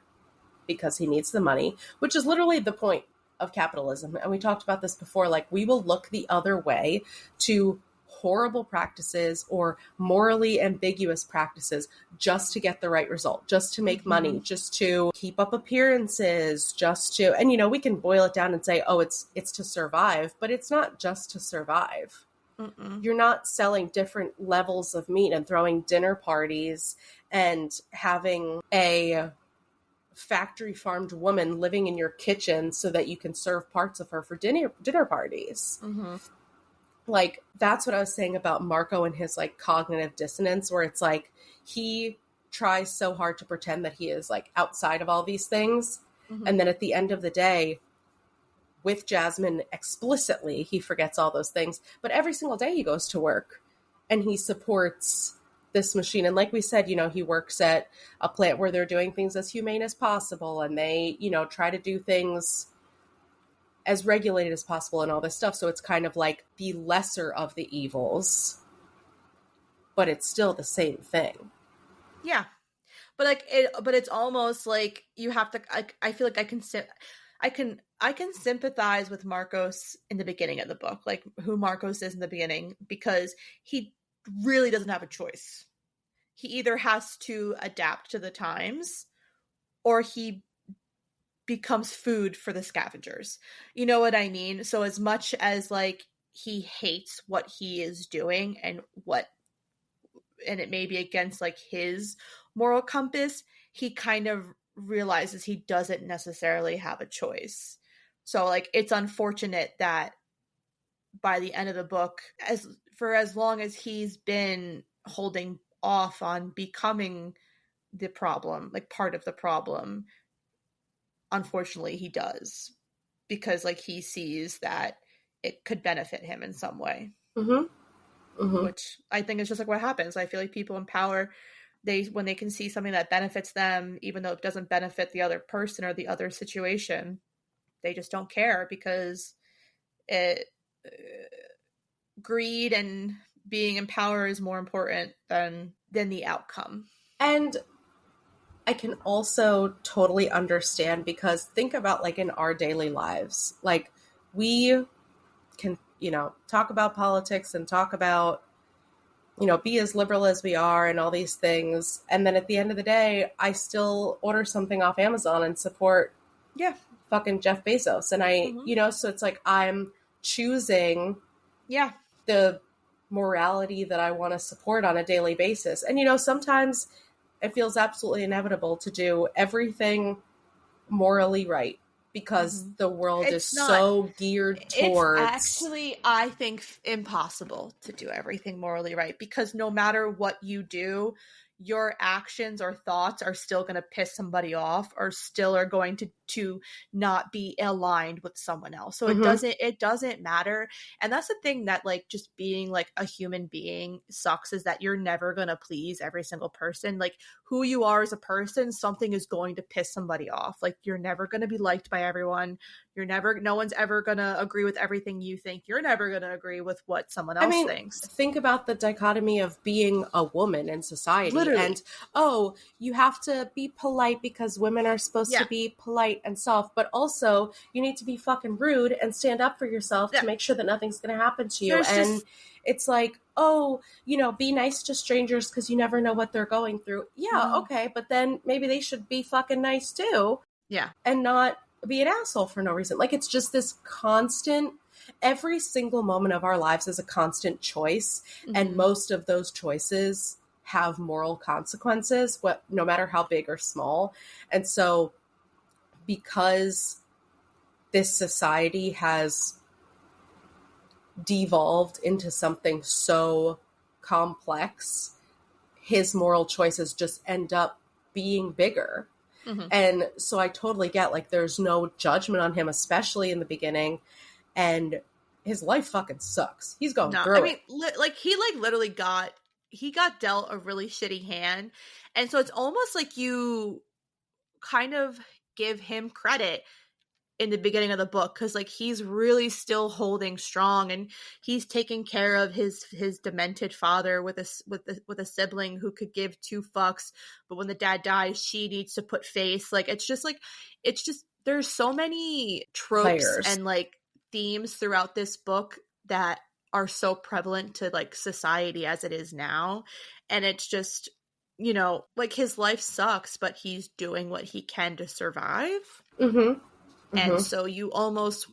because he needs the money, which is literally the point of capitalism. And we talked about this before, like, we will look the other way to horrible practices or morally ambiguous practices just to get the right result, just to make money, just to keep up appearances, just to, and, you know, we can boil it down and say, oh, it's to survive, but it's not just to survive. You're not selling different levels of meat and throwing dinner parties and having a factory farmed woman living in your kitchen so that you can serve parts of her for dinner parties. Like, that's what I was saying about Marco and his like cognitive dissonance, where it's like he tries so hard to pretend that he is like outside of all these things, and then at the end of the day, with Jasmine explicitly, he forgets all those things. But every single day he goes to work and he supports this machine. And like we said, you know, he works at a plant where they're doing things as humane as possible. And they, you know, try to do things as regulated as possible and all this stuff. So it's kind of like the lesser of the evils, but it's still the same thing.
Yeah. But like, but it's almost like you have to, I feel like I can sympathize with Marcos in the beginning of the book, like who Marcos is in the beginning, because he really doesn't have a choice. He either has to adapt to the times or he becomes food for the scavengers. You know what I mean? So as much as like he hates what he is doing and it may be against like his moral compass, he kind of realizes he doesn't necessarily have a choice. So like it's unfortunate that by the end of the book, as long as he's been holding off on becoming the problem, like part of the problem, unfortunately he does, because like he sees that it could benefit him in some way. Which I think is just like what happens. I feel like people in power when they can see something that benefits them, even though it doesn't benefit the other person or the other situation, they just don't care because it greed and being in power is more important than the outcome.
And I can also totally understand, because think about like in our daily lives, like we can, talk about politics and talk about, be as liberal as we are and all these things. And then at the end of the day, I still order something off Amazon and support fucking Jeff Bezos. And so it's like I'm choosing the morality that I want to support on a daily basis. And, sometimes it feels absolutely inevitable to do everything morally right, because the world is so geared towards...
It's actually, I think, impossible to do everything morally right, because no matter what you do, your actions or thoughts are still going to piss somebody off, or still are going to not be aligned with someone else. So it doesn't matter. And that's the thing that, like, just being like a human being sucks, is that you're never going to please every single person. Like, who you are as a person, something is going to piss somebody off. Like, you're never going to be liked by everyone. No one's ever going to agree with everything you think. You're never going to agree with what someone else thinks.
Think about the dichotomy of being a woman in society.
Literally.
And, you have to be polite because women are supposed to be polite and soft, but also you need to be fucking rude and stand up for yourself to make sure that nothing's going to happen to you. It's like, be nice to strangers because you never know what they're going through. Yeah, okay, but then maybe they should be fucking nice too.
Yeah.
And not be an asshole for no reason. Like, it's just this constant, every single moment of our lives is a constant choice. And most of those choices have moral consequences, no matter how big or small. And so because this society has devolved into something so complex, his moral choices just end up being bigger. And so I totally get, like, there's no judgment on him, especially in the beginning. And his life fucking sucks. He's going through it.
He literally got dealt a really shitty hand. And so it's almost like you kind of give him credit in the beginning of the book, because, like, he's really still holding strong, and he's taking care of his demented father with a sibling who could give two fucks, but when the dad dies, she needs to put face. Like, it's just there's so many tropes and, like, themes throughout this book that are so prevalent to, like, society as it is now. And it's just, like, his life sucks, but he's doing what he can to survive. And so you almost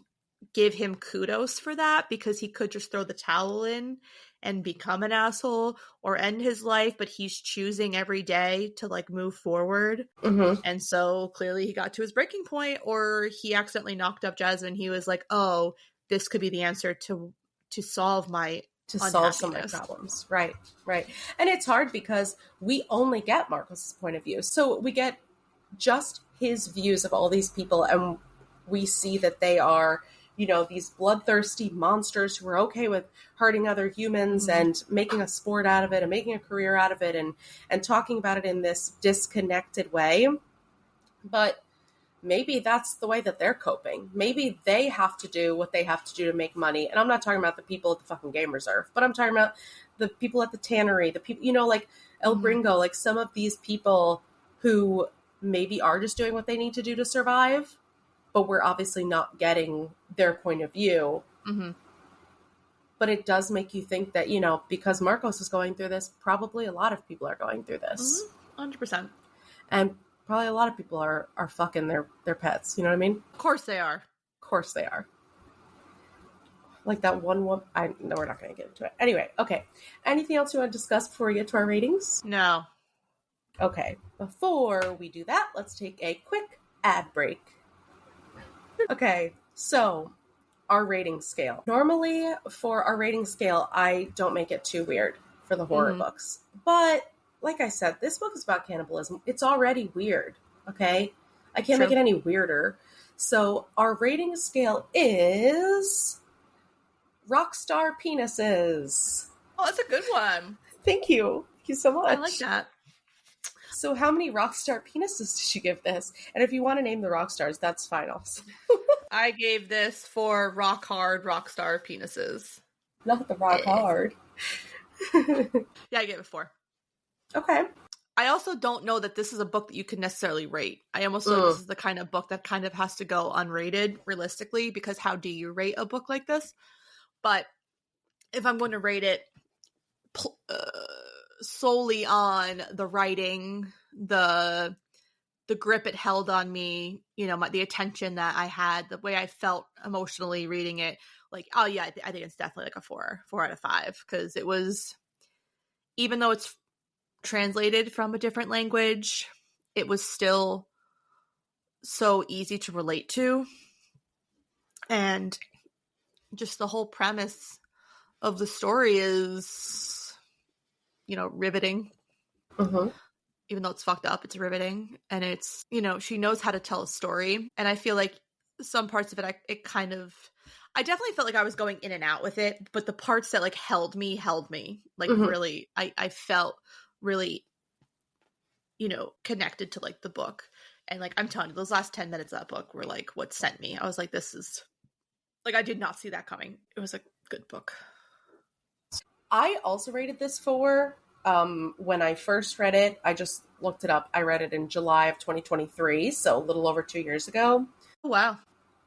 give him kudos for that, because he could just throw the towel in and become an asshole or end his life, but he's choosing every day to, like, move forward. And so clearly he got to his breaking point, or he accidentally knocked up Jasmine. He was like, oh, this could be the answer to solve my
solve some of my problems. Right. And it's hard because we only get Marcos's point of view. So we get just his views of all these people, and we see that they are, these bloodthirsty monsters who are okay with hurting other humans and making a sport out of it and making a career out of it, and talking about it in this disconnected way. But maybe that's the way that they're coping. Maybe they have to do what they have to do to make money. And I'm not talking about the people at the fucking game reserve, but I'm talking about the people at the tannery, the people, like El Gringo, like some of these people who maybe are just doing what they need to do to survive, but we're obviously not getting their point of view. But it does make you think that, because Marcos is going through this, probably a lot of people are going through this.
100%.
And probably a lot of people are fucking their pets. You know what I mean?
Of course they are.
Of course they are. Like that one woman. No, we're not going to get into it. Anyway, okay. Anything else you want to discuss before we get to our ratings?
No.
Okay. Before we do that, let's take a quick ad break. Okay, so our rating scale. Normally, for our rating scale, I don't make it too weird for the horror books. But, like I said, this book is about cannibalism. It's already weird, okay? I can't make it any weirder. So, our rating scale is... Rockstar Penises.
Oh, that's a good one.
Thank you. Thank you so much.
I like that.
So how many rock star penises did you give this? And if you want to name the rock stars, that's fine also.
I gave this 4 rock hard rock star penises.
Not the rock hard.
Yeah, I gave it 4.
Okay.
I also don't know that this is a book that you can necessarily rate. I almost feel like this is the kind of book that kind of has to go unrated realistically, because how do you rate a book like this? But if I'm going to rate it solely on the writing, the grip it held on me, you know, the attention that I had, the way I felt emotionally reading it, like, oh yeah, I think it's definitely like a 4 out of 5, because it was, even though it's translated from a different language, it was still so easy to relate to, and just the whole premise of the story is, you know, riveting. Even though it's fucked up, it's riveting. And it's, you know, she knows how to tell a story. And I feel like some parts of it, I definitely felt like I was going in and out with it. But the parts that like held me. Like really, I felt really, you know, connected to like the book. And like, I'm telling you, those last 10 minutes of that book were like what sent me. I was like, this is, like, I did not see that coming. It was a good book.
I also rated this 4. When I first read it, I just looked it up. I read it in July of 2023, so a little over 2 years ago.
Oh, wow.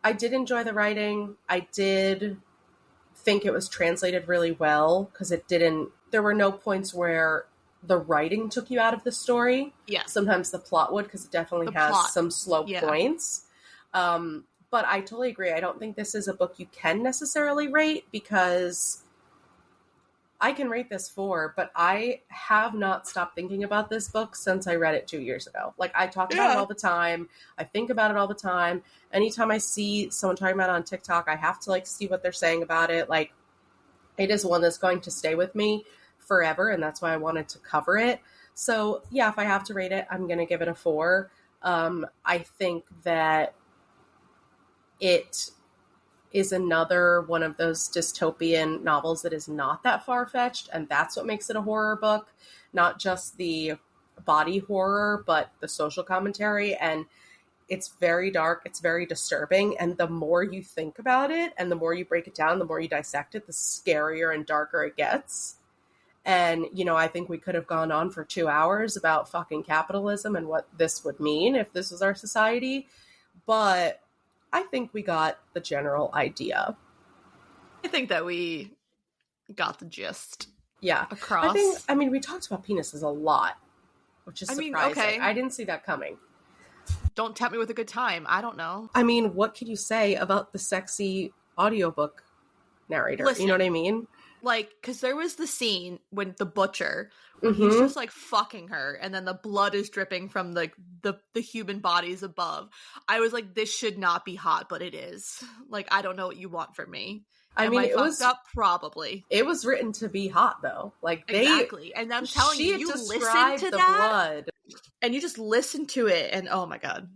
I did enjoy the writing. I did think it was translated really well, because there were no points where the writing took you out of the story.
Yeah.
Sometimes the plot would, because it definitely has some slow points. But I totally agree. I don't think this is a book you can necessarily rate, because I can rate this 4, but I have not stopped thinking about this book since I read it 2 years ago. Like, I talk about it all the time. I think about it all the time. Anytime I see someone talking about it on TikTok, I have to like see what they're saying about it. Like, it is one that's going to stay with me forever, and that's why I wanted to cover it. So yeah, if I have to rate it, I'm going to give it a 4. I think that it is another one of those dystopian novels that is not that far-fetched, and that's what makes it a horror book. Not just the body horror, but the social commentary, and it's very dark, it's very disturbing, and the more you think about it, and the more you break it down, the more you dissect it, the scarier and darker it gets. And, you know, I think we could have gone on for 2 hours about fucking capitalism and what this would mean if this was our society, but I think we got the general idea.
I think that we got the gist.
Yeah.
Across.
We talked about penises a lot, which is surprising. Okay. I didn't see that coming.
Don't tempt me with a good time. I don't know.
I mean, what can you say about the sexy audiobook narrator? Listen, you know what I mean?
Like, because there was the scene when the butcher, when he's just like fucking her, and then the blood is dripping from the human bodies above. I was like, this should not be hot, but it is. Like, I don't know what you want from me. It was up, probably.
It was written to be hot, though. Like,
exactly. And I'm telling you, you listen to the that, blood, and you just listen to it, and oh my god,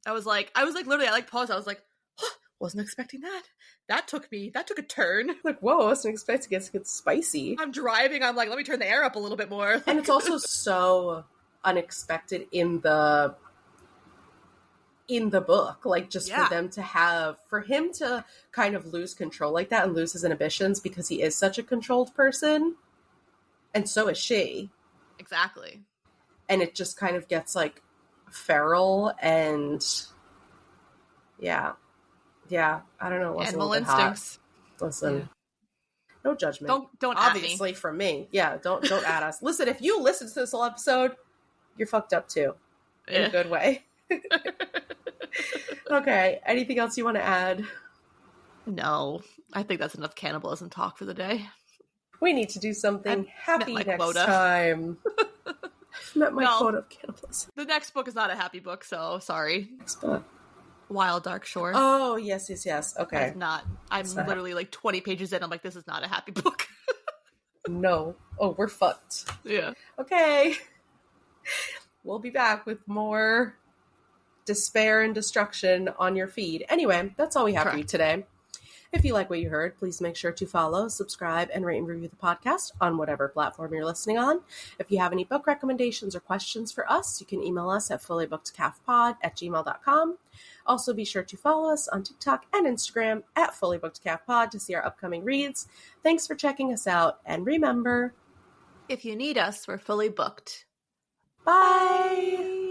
I was like, literally, I like paused. I was like, wasn't expecting that. That took a turn.
Like, whoa, I wasn't expecting it to get spicy.
I'm driving, I'm like, let me turn the air up a little bit more.
And it's also so unexpected in the book. Like, just for him to kind of lose control like that and lose his inhibitions, because he is such a controlled person. And so is she.
Exactly.
And it just kind of gets, like, feral and... Yeah, I don't know.
Animal instincts.
Hot. Listen, no judgment.
Don't
obviously
at me.
From me. Yeah, don't at us. Listen, if you listen to this whole episode, you're fucked up too, in a good way. Okay. Anything else you want to add?
No, I think that's enough cannibalism talk for the day.
We need to do something happy next time. I've met my quota of cannibalism.
The next book is not a happy book, so sorry.
Next book.
Wild Dark Shore.
Oh, yes. Okay.
It's not. I'm literally like 20 pages in. I'm like, this is not a happy book.
No. Oh, we're fucked.
Yeah.
Okay. We'll be back with more despair and destruction on your feed. Anyway, that's all we have for you today. If you like what you heard, please make sure to follow, subscribe, and rate and review the podcast on whatever platform you're listening on. If you have any book recommendations or questions for us, you can email us at fullybookedcalfpod@gmail.com. Also, be sure to follow us on TikTok and Instagram at fullybookedcalfpod to see our upcoming reads. Thanks for checking us out, and remember,
if you need us, we're fully booked.
bye!